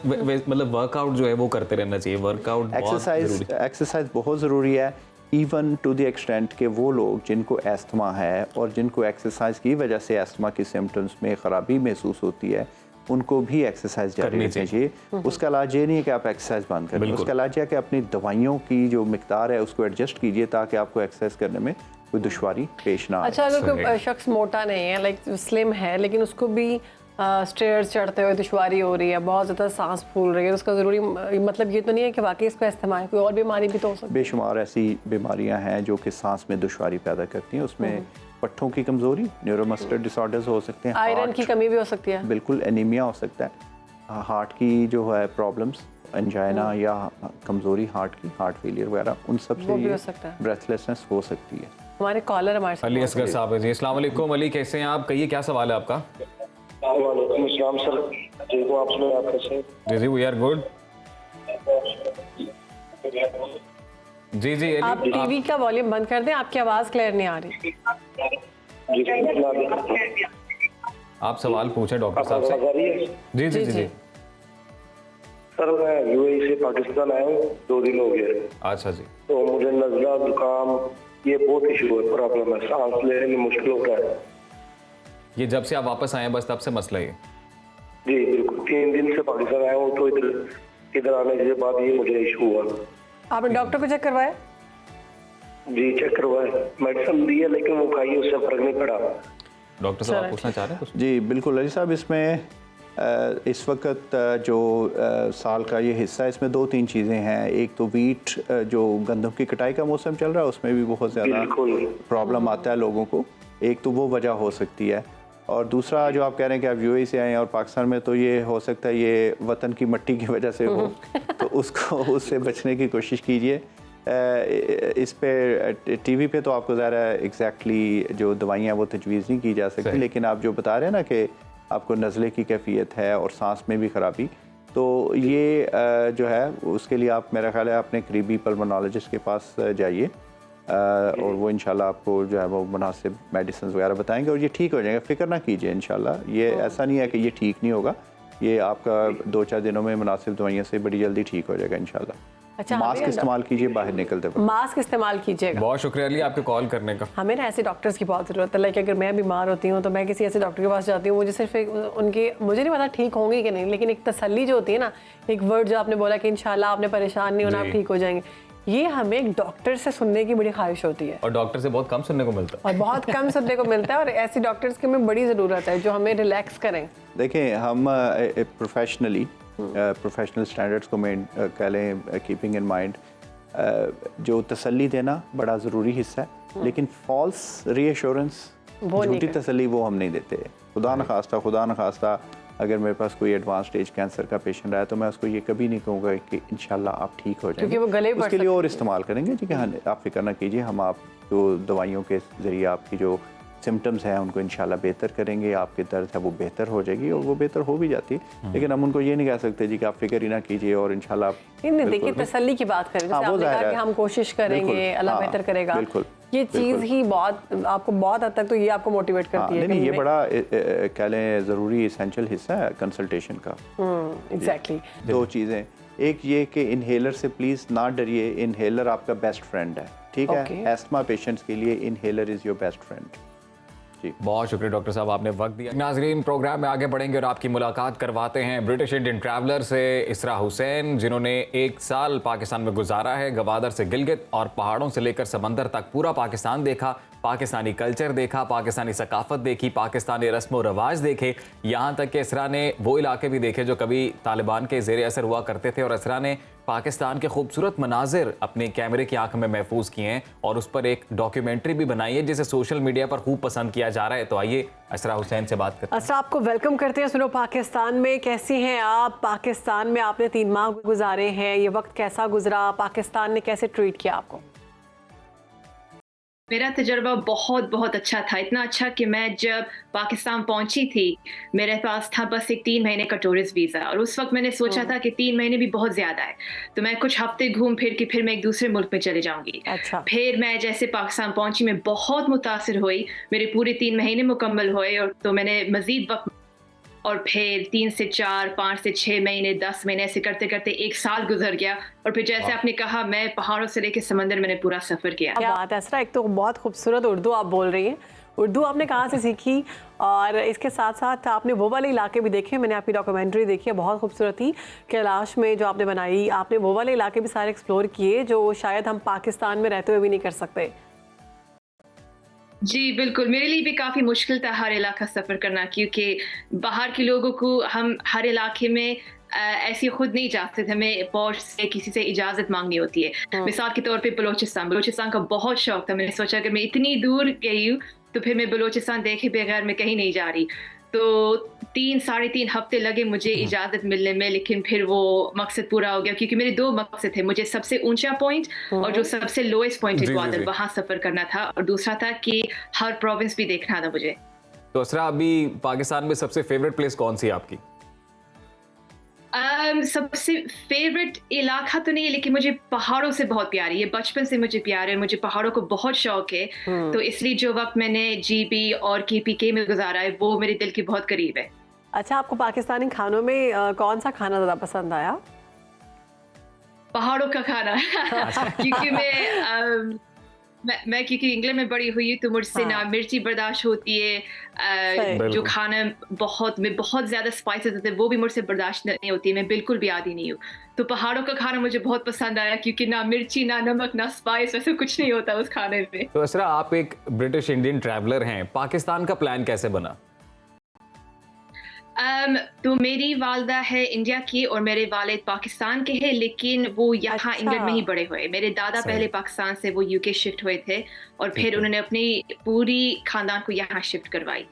मतलब वर्कआउट जो है वो करते रहना चाहिए, वर्कआउट एक्सरसाइज बहुत ज़रूरी है, इवन टू द एक्सटेंट कि वो लोग जिनको एस्थमा है और जिनको एक्सरसाइज की वजह से एस्थमा की सिम्टम्स में ख़राबी महसूस होती है, उनको भी एक्सरसाइज जारी रखनी चाहिए। उसका इलाज ये नहीं है कि आप एक्सरसाइज बंद करें, उसका इलाज है कि अपनी दवाइयों की जो मिकदार है उसको एडजस्ट कीजिए ताकि आपको एक्सरसाइज करने में कोई दुश्वारी पेश ना आए। अच्छा, अगर कोई शख्स मोटा नहीं है, लाइक स्लिम है, लेकिन उसको भी स्टेयर्स चढ़ते हुए दुश्वारी हो रही है, बहुत ज़्यादा सांस फूल रही है, उसका ज़रूरी मतलब ये तो नहीं है कि वाकई इसको एस्थमा है, कोई और बीमारी भी तो हो सकती है? बेशुमार ऐसी बीमारियां हैं जो कि सांस में दुश्वारी पैदा करती हैं। उसमें पट्टों की कमज़ोरी, न्यूरोमस्कुलर डिसऑर्डर्स हो सकते हैं, आयरन की कमी भी हो सकती है, बिल्कुल एनीमिया हो सकता है, हार्ट की जो है प्रॉब्लम्स, एंजाइना या कमज़ोरी हार्ट की, हार्ट फेलियर वगैरह, उन सब से ब्रेथलेसनेस हो सकती है। हमारे कॉलर हमारे साथ अली असगर साहब जी, अस्सलाम वालेकुम। अली, कैसे हैं आप? कहिए, क्या सवाल है आपका? वालेकुम अस्सलाम सर, ठीक हूँ, आप सुनाइए, आप कैसे हैं? जी जी, वी आर गुड। जी जी, आप टीवी का वॉल्यूम बंद कर दें, आपकी आवाज़ क्लियर नहीं आ रही। आप सवाल पूछें डॉक्टर साहब से। जी जी जी जी। सर, मैं यूएई से पाकिस्तान आया हूँ, 2 दिन हो गए। अच्छा जी। तो मुझे नज़ला, जुकाम, ये बहुत इशू है, प्रॉब्लम है, सांस लेने में मुश्किल होता है। ये जब से आप वापस आए हैं बस तब से मसला है? जी बिल्कुल, 3 दिन से पाकिस्तान आया हूँ, तो इधर आने के बाद ये मुझे इशू हुआ। आपने डॉक्टर को चेक करवाया? जी चेक करवाया, मेडिसिन दी है, लेकिन वो खाई, उससे फर्क नहीं पड़ा। डॉक्टर साहब, आप पूछना चाह रहे हैं कुछ? जी बिल्कुल अली साहब, इसमें इस वक्त जो साल का ये हिस्सा है, इसमें 2-3 चीज़ें हैं। एक तो वीट, जो गंदम की कटाई का मौसम चल रहा है, उसमें भी बहुत ज़्यादा प्रॉब्लम आता है लोगों को, एक तो वो वजह हो सकती है। और दूसरा जो आप कह रहे हैं कि आप यूएई से आए हैं और पाकिस्तान में, तो ये हो सकता है ये वतन की मिट्टी की वजह से हो, तो उससे बचने की कोशिश कीजिए। इस पे टीवी पे तो आपको ज़रा एग्जैक्टली जो दवाइयाँ वो तजवीज़ नहीं की जा सकती, लेकिन आप जो बता रहे हैं ना कि आपको नज़ले की कैफियत है और सांस में भी ख़राबी, तो ये जो है उसके लिए आप, मेरा ख्याल है, अपने करीबी पल्मोनोलॉजिस्ट के पास जाइए और वो इंशाल्लाह आपको जो है वो मुनासिब मेडिसिन वगैरह बताएंगे और ये ठीक हो जाएगा। फिक्र ना कीजिए, इंशाल्लाह ये ऐसा नहीं है कि ये ठीक नहीं होगा, ये आपका 2-4 दिनों में मुनासिब दवाइयों से बड़ी जल्दी ठीक हो जाएगा इंशाल्लाह। अच्छा, मास्क इस्तेमाल कीजिए बाहर निकलते वक्त। मास्क इस्तेमाल कीजिएगा। बहुत शुक्रिया अली आपके कॉल करने का। हमें ना ऐसे डॉक्टर्स की बहुत ज़रूरत है। लाइक अगर मैं बीमार होती हूँ तो मैं किसी ऐसे डॉक्टर के पास जाती हूँ, मुझे सिर्फ एक उनके, मुझे नहीं पता ठीक होंगे कि नहीं, लेकिन एक तसल्ली जो होती है ना, एक वर्ड जो आपने बोला कि इंशाल्लाह आपने परेशान नहीं होना, आप ठीक हो जाएंगे, ये हमें एक डॉक्टर से सुनने की बड़ी ख्वाहिश होती है और डॉक्टर से बहुत कम सुनने को मिलता है और बहुत कम सुनने को मिलता है और ऐसे डॉक्टर्स की हमें बड़ी ज़रूरत है जो हमें रिलैक्स करें। देखें, हम प्रोफेशनल स्टैंडर्ड्स को कह लें, कीपिंग इन माइंड, जो तसल्ली देना बड़ा ज़रूरी हिस्सा है, लेकिन फॉल्स रीअश्योरेंस, झूठी तसल्ली वो हम नहीं देते। खुदा न खास्ता अगर मेरे पास कोई एडवांस स्टेज कैंसर का पेशेंट आया तो मैं उसको ये कभी नहीं कहूँगा कि इंशाल्लाह आप ठीक हो जाएंगे, क्योंकि वो गले उसके लिए और इस्तेमाल करेंगे। ठीक है, हाँ, आप फिक्र ना कीजिए, हम आप जो दवाइयों के ज़रिए आपकी जो सिम्टम्स हैं उनको इंशाल्लाह बेहतर करेंगे, आपकी दर्द है वो बेहतर हो जाएगी और वो बेहतर हो भी जाती है। लेकिन हम उनको ये नहीं कह सकते जी कि आप फिक्र ही ना कीजिए और इंशाल्लाह नहीं, देखिए तसल्ली की बात करें, जैसे आपने कहा कि हम कोशिश करेंगे, अल्लाह बेहतर करेगा, बिल्कुल, ये चीज़ ही बहुत आपको बहुत हद तक तो ये आपको मोटिवेट करती है। नहीं, ये बड़ा कह लें ज़रूरी एसेंशियल हिस्सा है कंसल्टेशन का। एग्जैक्टली। 2 चीज़ें, एक ये कि इनहेलर से प्लीज़ ना डरिए, इनहेलर आपका बेस्ट फ्रेंड है। ठीक है, एस्थमा पेशेंट्स के लिए inhaler is your best friend. बहुत शुक्रिया डॉक्टर साहब, आपने वक्त दिया। नाजरीन, प्रोग्राम में आगे बढ़ेंगे और आपकी मुलाकात करवाते हैं ब्रिटिश इंडियन ट्रैवलर से इसरा हुसैन, जिन्होंने 1 साल पाकिस्तान में गुजारा है। गवादर से गिलगित और पहाड़ों से लेकर समंदर तक पूरा पाकिस्तान देखा, पाकिस्तानी कल्चर देखा, पाकिस्तानी सकाफत देखी, पाकिस्तानी रस्म व रवाज देखे, यहाँ तक कि इसरा ने वो इलाके भी देखे जो कभी तालिबान के ज़ेर असर हुआ करते थे और इसरा ने पाकिस्तान के खूबसूरत मनाजिर अपने कैमरे की आंख में महफूज किए हैं और उस पर एक डॉक्यूमेंट्री भी बनाई है जिसे सोशल मीडिया पर खूब पसंद किया जा रहा है। तो आइए इसरा हुसैन से बात करते हैं। असरा, आपको वेलकम करते हैं सुनो पाकिस्तान में। कैसी हैं आप? पाकिस्तान में आपने 3 माह गुजारे हैं, ये वक्त कैसा गुजरा? पाकिस्तान ने कैसे ट्रीट किया आपको? मेरा तजुर्बा बहुत बहुत अच्छा था, इतना अच्छा कि मैं जब पाकिस्तान पहुंची थी मेरे पास था बस एक 3 महीने का टूरिस्ट वीज़ा और उस वक्त मैंने सोचा था कि 3 महीने भी बहुत ज़्यादा है, तो मैं कुछ हफ्ते घूम फिर के फिर मैं एक दूसरे मुल्क में चले जाऊंगी। अच्छा। फिर मैं जैसे पाकिस्तान पहुंची मैं बहुत मुतासिर हुई, मेरे पूरे 3 महीने मुकम्मल हुए और तो मैंने मज़ीद वक्त और फिर 3 से 4, 5 से 6 महीने, 10 महीने ऐसे करते करते 1 साल गुजर गया और फिर जैसे आपने कहा मैं पहाड़ों से लेकर समंदर मैंने पूरा सफ़र किया। क्या बात है असरा, एक तो बहुत खूबसूरत उर्दू आप बोल रही हैं। उर्दू आपने कहाँ से सीखी? और इसके साथ साथ आपने वो वाले इलाके भी देखे, मैंने आपकी डॉक्यूमेंट्री देखी है, बहुत खूबसूरत थी, कैलाश में जो आपने बनाई, आपने वो वाले इलाके भी सारे एक्सप्लोर किए जो शायद हम पाकिस्तान में रहते हुए भी नहीं कर सकते। जी बिल्कुल, मेरे लिए भी काफ़ी मुश्किल था हर इलाका सफ़र करना, क्योंकि बाहर के लोगों को हम हर इलाके में ऐसे खुद नहीं जा सकते, हमें फौज से किसी से इजाज़त मांगनी होती है। मिसाल के तौर पे बलूचिस्तान का बहुत शौक था, मैंने सोचा अगर मैं इतनी दूर गई हूँ तो फिर मैं बलूचिस्तान देखे बगैर मैं कहीं नहीं जा रही। तो 3-3.5 हफ्ते लगे मुझे इजाज़त मिलने में, लेकिन फिर वो मकसद पूरा हो गया क्योंकि मेरे 2 मकसद थे, मुझे सबसे ऊंचा पॉइंट और जो सबसे लोएस्ट पॉइंट है ग्वादर, वहाँ सफ़र करना था और दूसरा था कि हर प्रोविंस भी देखना था मुझे। तो असरा, अभी पाकिस्तान में सबसे फेवरेट प्लेस कौन सी है आपकी? सबसे फेवरेट इलाका तो नहीं है, लेकिन मुझे पहाड़ों से बहुत प्यार है, ये बचपन से मुझे प्यार है, मुझे पहाड़ों को बहुत शौक है। तो इसलिए जो वक्त मैंने GB और KPK में गुजारा है वो मेरे दिल के बहुत करीब है। अच्छा, आपको पाकिस्तानी खानों में कौन सा खाना ज़्यादा पसंद आया? पहाड़ों का खाना क्योंकि मैं क्योंकि इंग्लैंड में बड़ी हुई तो मुझसे ना मिर्ची बर्दाश्त होती है, जो खाना में बहुत ज़्यादा स्पाइसेस होते हैं वो भी मुझसे बर्दाश्त नहीं होती है, मैं बिल्कुल भी आदी नहीं हूँ। तो पहाड़ों का खाना मुझे बहुत पसंद आया क्योंकि ना मिर्ची, ना नमक, ना स्पाइस, वैसे कुछ नहीं होता उस खाने में। तो असरा, आप एक ब्रिटिश इंडियन ट्रैवलर हैं, पाकिस्तान का प्लान कैसे बना? तो मेरी वालदा है इंडिया की और मेरे वालिद पाकिस्तान के हैं, लेकिन वो यहाँ इंग्लैंड में ही बड़े हुए। मेरे दादा पहले पाकिस्तान से वो UK शिफ्ट हुए थे और फिर उन्होंने अपनी पूरी खानदान को यहाँ शिफ्ट करवाई।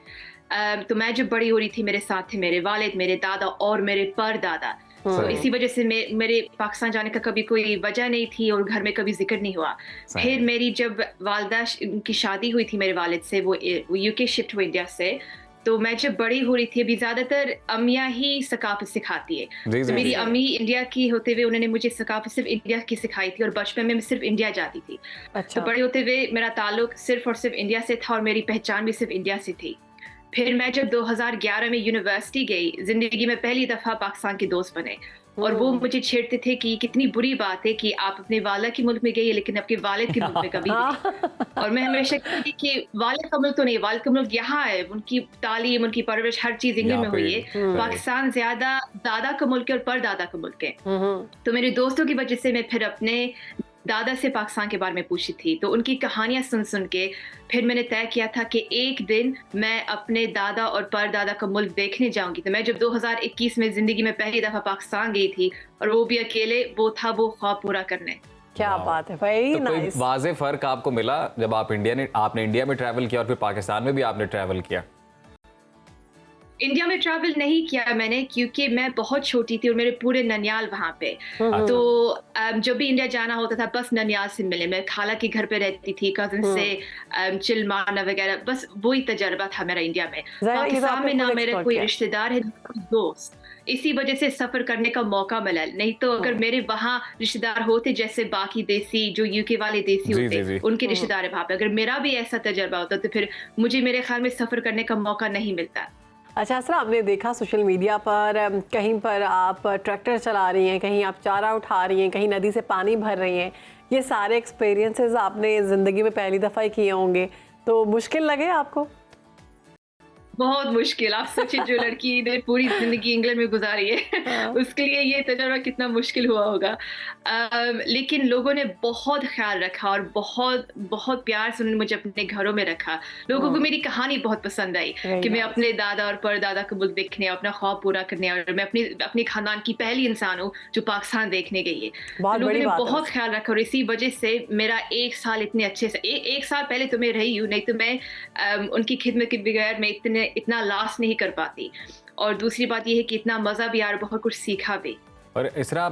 तो मैं जब बड़ी हो रही थी मेरे साथ थे मेरे वालिद, मेरे दादा और मेरे परदादा। तो इसी वजह से मेरे पाकिस्तान जाने का कभी कोई वजह नहीं थी और घर में कभी जिक्र नहीं हुआ। फिर मेरी जब वालदा की शादी हुई थी मेरे वालिद से, वो UK शिफ्ट हुए इंडिया से, तो मैं जब बड़ी हो रही थी, अभी ज्यादातर अम्मियाँ ही सकाफत सिखाती है। जी, तो जी, मेरी जी। अम्मी इंडिया की होते हुए उन्होंने मुझे सकाफत सिर्फ इंडिया की सिखाई थी, और बचपन में मैं सिर्फ इंडिया जाती थी। तो अच्छा। बड़े होते हुए मेरा ताल्लुक सिर्फ और सिर्फ इंडिया से था, और मेरी पहचान भी सिर्फ इंडिया से थी। फिर मैं जब 2011 में यूनिवर्सिटी गई, जिंदगी में पहली दफा पाकिस्तान के दोस्त बने, और वो मुझे छेड़ते थे कि कितनी बुरी बात है कि आप अपने वाला के मुल्क में गई लेकिन आपके वालिद के मुल्क में कभी नहीं। और मैं हमेशा कहती थी कि वालिद का मुल्क तो नहीं, वालिद का मुल्क यहाँ है, उनकी तालीम, उनकी परवरिश, हर चीज इंग्लैंड में यहाँ पे, हुई है। सही। पाकिस्तान ज्यादा दादा का मुल्क है और परदादा का मुल्क है। तो मेरे दोस्तों की वजह से मैं फिर अपने दादा से पाकिस्तान के बारे में पूछी थी, तो उनकी कहानियां सुन सुन के फिर मैंने तय किया था कि एक दिन मैं अपने दादा और परदादा का मुल्क देखने जाऊंगी। तो मैं जब 2021 में जिंदगी में पहली दफा पाकिस्तान गई थी, और वो भी अकेले, वो था वो ख्वाब पूरा करने। क्या बात है भाई, तो कोई नाइस। वाज़ेह फ़र्क आपको मिला जब आपने इंडिया में ट्रैवल किया और फिर पाकिस्तान में भी आपने ट्रैवल किया? इंडिया में ट्रैवल नहीं किया मैंने, क्योंकि मैं बहुत छोटी थी और मेरे पूरे ननियाल वहाँ पे। तो जब भी इंडिया जाना होता था बस ननियाल से मिले, मैं खाला के घर पे रहती थी, कजिन से चिल मारना वगैरह, बस वही तजुर्बा था मेरा इंडिया में। पाकिस्तान में ना मेरे कोई रिश्तेदार है, ना कोई दोस्त, इसी वजह से सफर करने का मौका मिला। नहीं तो अगर मेरे वहाँ रिश्तेदार होते, जैसे बाकी देसी जो यूके वाले देसी जी, होते, जी, जी। उनके रिश्तेदार है वहाँ पे, अगर मेरा भी ऐसा तजुर्बा होता तो फिर मुझे मेरे ख्याल में सफर करने का मौका नहीं मिलता। अच्छा असरा, आपने देखा सोशल मीडिया पर कहीं पर आप ट्रैक्टर चला रही हैं, कहीं आप चारा उठा रही हैं, कहीं नदी से पानी भर रही हैं, ये सारे एक्सपीरियंसेस आपने ज़िंदगी में पहली दफ़ा ही किए होंगे, तो मुश्किल लगे आपको? बहुत मुश्किल। आप सोचिए, जो लड़की ने पूरी जिंदगी इंग्लैंड में गुजारी है उसके लिए ये तजुर्बा कितना मुश्किल हुआ होगा। लेकिन लोगों ने बहुत ख्याल रखा और बहुत बहुत प्यार से उन्होंने मुझे अपने घरों में रखा। लोगों को मेरी कहानी बहुत पसंद आई कि मैं अपने दादा और परदादा का मुल्क देखने, अपना ख्वाब पूरा करने, और मैं अपने खानदान की पहली इंसान हूँ जो पाकिस्तान देखने गई है। तो लोगों ने बहुत ख्याल रखा, और इसी वजह से मेरा एक साल इतने अच्छे से, एक साल पहले तो मैं रही हूँ, नहीं तो मैं उनकी खिदमत के बगैर मैं इतना लास्ट नहीं कर पाती। और दूसरी बात यह है कि इतना मज़ा भी आ, बहुत कुछ सीखा भी। और इसरा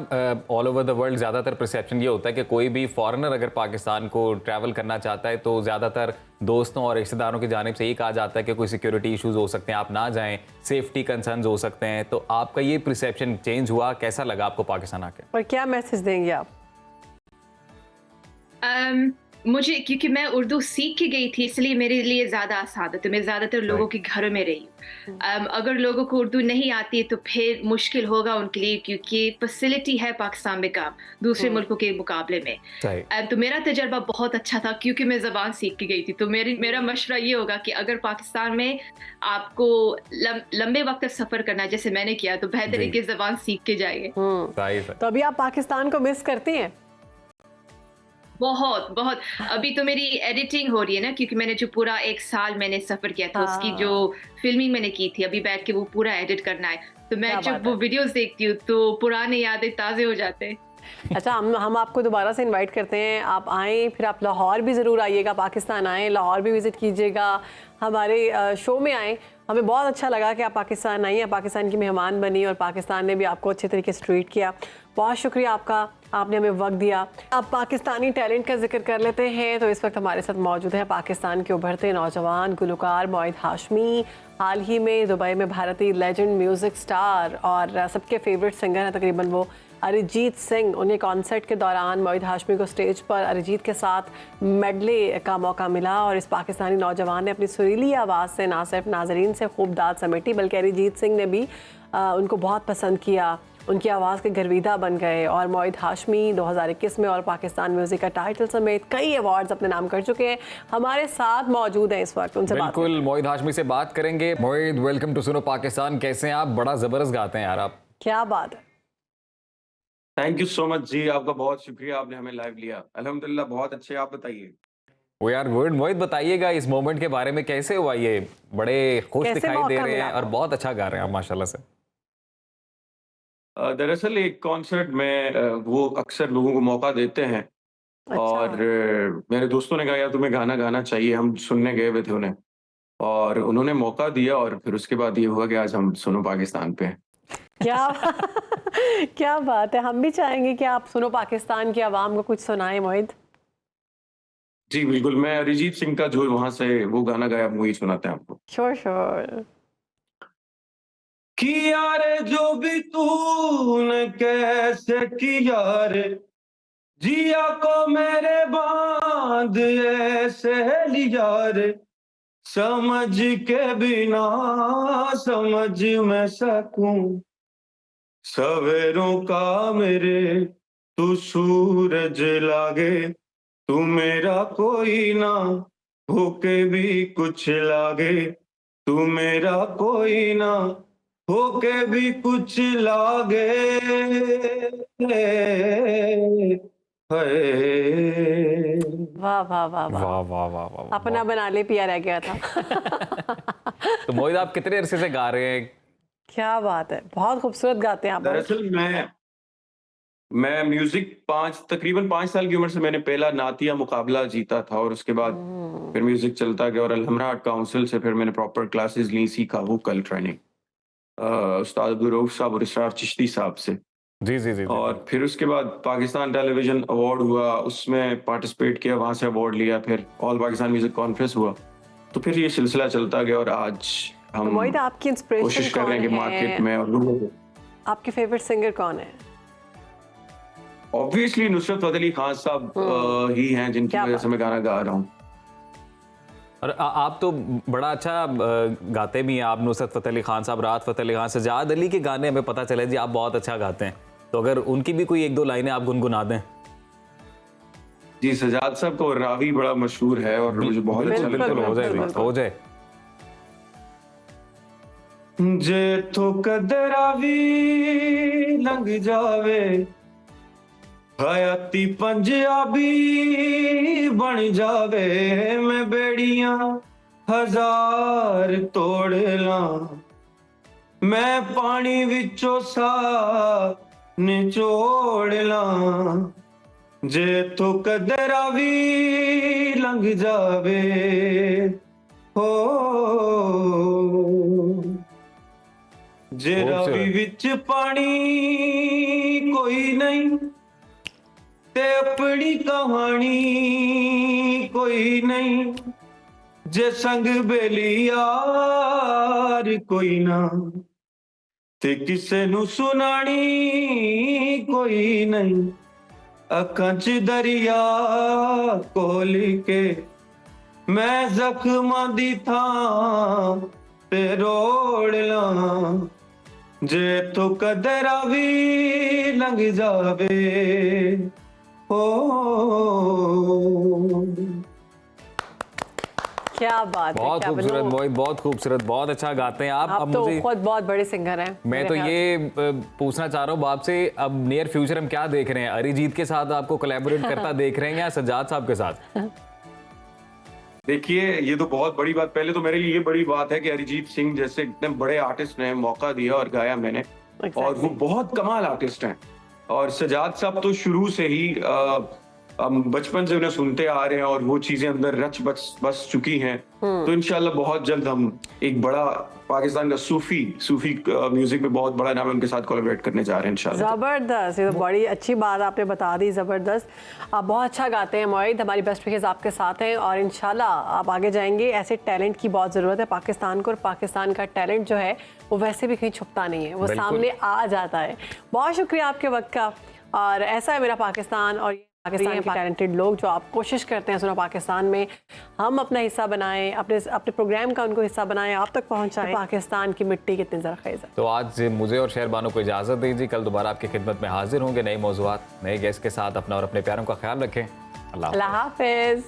ऑल ओवर द वर्ल्ड ज़्यादातर परसेप्शन ये होता है कि कोई भी फॉरेनर अगर पाकिस्तान को ट्रैवल करना चाहता है तो ज़्यादातर दोस्तों और रिश्तेदारों की जानिब से ये कहा जाता है कि कोई सिक्योरिटी इश्यूज हो सकते हैं, आप ना जाएं, सेफ्टी कंसर्न्स हो सकते हैं। तो आपका ये परसेप्शन चेंज हुआ, कैसा लगा आपको पाकिस्तान आके? और क्या मैसेज देंगे आप? मुझे, क्योंकि मैं उर्दू सीख के गई थी, इसलिए मेरे लिए ज़्यादा आसान है। तो मैं ज़्यादातर लोगों के घरों में रही हूँ। अगर लोगों को उर्दू नहीं आती है तो फिर मुश्किल होगा उनके लिए, क्योंकि फैसिलिटी है पाकिस्तान में कम दूसरे मुल्कों के मुकाबले में। तो मेरा तजर्बा बहुत अच्छा था क्योंकि मैं ज़बान सीख के गई थी। तो मेरा मशवरा ये होगा कि अगर पाकिस्तान में आपको लंबे वक्त तक सफ़र करना है, जैसे मैंने किया, तो बेहतर है कि ज़बान सीख के जाइए। तो अभी आप पाकिस्तान को मिस करती हैं? बहुत बहुत। अभी तो मेरी एडिटिंग हो रही है ना, क्योंकि मैंने जो पूरा एक साल मैंने सफर किया था, उसकी जो फिल्मिंग मैंने की थी, अभी बैठ के वो पूरा एडिट करना है। तो मैं जब वो वीडियोस देखती हूँ तो पुराने यादें ताज़े हो जाते हैं। अच्छा, हम आपको दोबारा से इनवाइट करते हैं, आप आएँ, फिर आप लाहौर भी ज़रूर आइएगा, पाकिस्तान आएँ, लाहौर भी विज़िट कीजिएगा, हमारे शो में आएँ। हमें बहुत अच्छा लगा कि आप पाकिस्तान आई हैं, पाकिस्तान की मेहमान बनी, और पाकिस्तान ने भी आपको अच्छे तरीके से ट्रीट किया। बहुत शुक्रिया आपका, आपने हमें वक्त दिया। अब पाकिस्तानी टैलेंट का जिक्र कर लेते हैं। तो इस वक्त हमारे साथ मौजूद है पाकिस्तान के उभरते नौजवान गुलकार मोहित हाशमी। हाल ही में दुबई में भारतीय लेजेंड म्यूज़िक स्टार और सबके फेवरेट सिंगर हैं तकरीबन वो अरिजीत सिंह। उन्हें कॉन्सर्ट के दौरान मोहित हाशमी को स्टेज पर अरिजीत के साथ मेडले का मौका मिला, और इस पाकिस्तानी नौजवान ने अपनी सुरीली आवाज़ से ना सिर्फ नाजरीन से खूब दाद समेटी, बल्कि अरिजीत सिंह ने भी उनको बहुत पसंद किया, उनकी आवाज़ के गर्विदा बन गए। और मोहित हाशमी 2021 में और पाकिस्तान म्यूजिक का टाइटल समेत कई अवार्ड्स अपने नाम कर चुके हैं। हमारे साथ मौजूद हैं इस वक्त, उनसे बिल्कुल मोहित हाशमी से बात करेंगे। मोहित, वेलकम टू सुनो पाकिस्तान। कैसे हैं आप? बड़ा ज़बरदस्त गाते हैं यार आप। क्या बात है। थैंक यू सो मच जी, आपका बहुत शुक्रिया, आपने हमें लाइव लिया। अल्हम्दुलिल्लाह बहुत अच्छे, आप बताइए। वो यार गुड। मोहित बताइएगा इस मोमेंट के बारे में, कैसे हुआ ये? बड़े खुश दिखाई दे रहे हैं और बहुत अच्छा गा रहे हैं आप माशाल्लाह से। दरअसल एक कॉन्सर्ट में वो अक्सर लोगों को मौका देते हैं। अच्छा। और मेरे दोस्तों ने कहा यार तुम्हें गाना गाना चाहिए, हम सुनने गए हुए थे उन्हें, और उन्होंने मौका दिया, और फिर उसके बाद ये हुआ कि आज हम सुनो पाकिस्तान पे हैं। क्या क्या बात है। हम भी चाहेंगे कि आप सुनो पाकिस्तान की आवाम को कुछ सुनाएं मोहित। जी बिल्कुल, मैं अरिजीत सिंह का जो वहां से वो गाना गाया वही सुनाते हैं आपको। श्योर। किया रे जो भी तूने कैसे किया रे, जिया को मेरे बांध ऐसे लिया रे, समझ के बिना समझ मैं सकूं सवेरों का मेरे, तू सूरज लागे, तू मेरा कोई ना होके भी कुछ लागे, तू मेरा कोई ना होके भी कुछ लागे, वाह वाह वाह वाह, वाह वाह वाह वाह, अपना बना ले पिया रह गया था। तो मोहित आप कितने अरसे से गा रहे हैं? क्या बात है, बहुत खूबसूरत गाते हैं आप। दरअसल मैं म्यूजिक तकरीबन 5 साल की उम्र से मैंने पहला नातिया मुकाबला जीता था, और उसके बाद फिर म्यूजिक चलता गया, और अलहमरा आर्ट काउंसिल से फिर मैंने प्रॉपर क्लासेस ली, सीखा वोकल ट्रेनिंग उस्ताद अब्दुल रऊफ साहब और इसरार चिश्ती साहब से। जी जी जी। और फिर उसके बाद पाकिस्तान टेलीविजन अवार्ड हुआ, उसमें पार्टिसिपेट किया, वहां से अवार्ड लिया, फिर ऑल पाकिस्तान म्यूजिक कॉन्फ्रेंस हुआ, तो फिर ये सिलसिला चलता गया, और आज हम मोहित आपकी इंस्पिरेशन कोशिश कर रहे हैं कि मार्केट में और लोगों को। आपके फेवरेट सिंगर कौन है? ऑब्वियसली नुसरत फतेह अली खान साहब ही हैं जिनकी वजह से मैं गाना गा रहा हूँ। और आप तो बड़ा अच्छा गाते भी हैं, आप नुसरत फतेह अली खान साहब, राहत फतेह अली खान, सजाद अली के गाने हमें पता चले जी आप बहुत अच्छा गाते हैं, तो अगर उनकी भी कोई 1-2 लाइनें आप गुनगुना दें। जी सजाद साहब का रावी बड़ा मशहूर है और मुझे बहुत अच्छा लगता है। हो जाए जे तो कदरावी लंघ जावे, हयाती पंजाबी बन जावे, मैं बेड़ियां 1000 तोड़ ला, मैं पानी विचों सा निचोड़ ला, जे तो कदरावी लंघ जावे हो, जे रावी विच पानी कोई नहीं ते अपनी कहानी कोई नहीं, जे संग बेली यार कोई ना ते किसे नू सुनानी कोई नहीं, अखां च दरिया कोल के मैं जख्मां दी थां ते रोड़ ला, जे तो कदरा भी लंघ जावे हो। क्या बात है, बहुत खूबसूरत मोहित, बहुत खूबसूरत, बहुत अच्छा गाते हैं आप। अब तो खुद बहुत बड़े सिंगर हैं। मैं तो ये पूछना चाह रहा हूँ आपसे, अब नियर फ्यूचर हम क्या देख रहे हैं? अरिजीत के साथ आपको कोलैबोरेट करता देख रहे हैं या सज्जाद साहब के साथ? देखिए ये तो बहुत बड़ी बात, पहले तो मेरे लिए ये बड़ी बात है कि अरिजीत सिंह जैसे इतने बड़े आर्टिस्ट ने मौका दिया और गाया मैंने, और वो बहुत कमाल आर्टिस्ट हैं। और सजाद साहब तो शुरू से ही बचपन से उन्हें सुनते आ रहे हैं और वो चीजें अंदर रच बस चुकी हैं, तो इंशाल्लाह बहुत जल्द हम एक बड़ा पाकिस्तान का सूफी म्यूजिक में बहुत बड़ा नाम उनके साथ कोलैबोरेट करने जा रहे हैं इंशाल्लाह। जबरदस्त, ये तो बड़ी अच्छी बात आपने बता दी, जबरदस्त। आप बहुत अच्छा गाते हैं मोहित, हमारी बेस्ट विशेस आपके साथ हैं और इंशाल्लाह आप आगे जाएंगे। ऐसे टैलेंट की बहुत ज़रूरत है पाकिस्तान को, और पाकिस्तान का टैलेंट जो है वो वैसे भी कहीं छुपता नहीं है, वो सामने आ जाता है। बहुत शुक्रिया आपके वक्त का, और ऐसा है मेरा पाकिस्तान, और पाकिस्तान के टैलेंटेड लोग जो आप कोशिश करते हैं सुनो पाकिस्तान में हम अपना हिस्सा बनाएं, अपने प्रोग्राम का उनको हिस्सा बनाएं, आप तक पहुंचाएं। पाकिस्तान की मिट्टी कितनी ज़रख़ेज़ है। तो आज मुझे और शहर बानो को इजाज़त दीजिए, कल दोबारा आपकी खिदमत में हाजिर होंगे नए मौज़ूआत, नए गेस्ट के साथ। अपना और अपने प्यारों का ख्याल रखें। अल्लाह हाफ़िज़।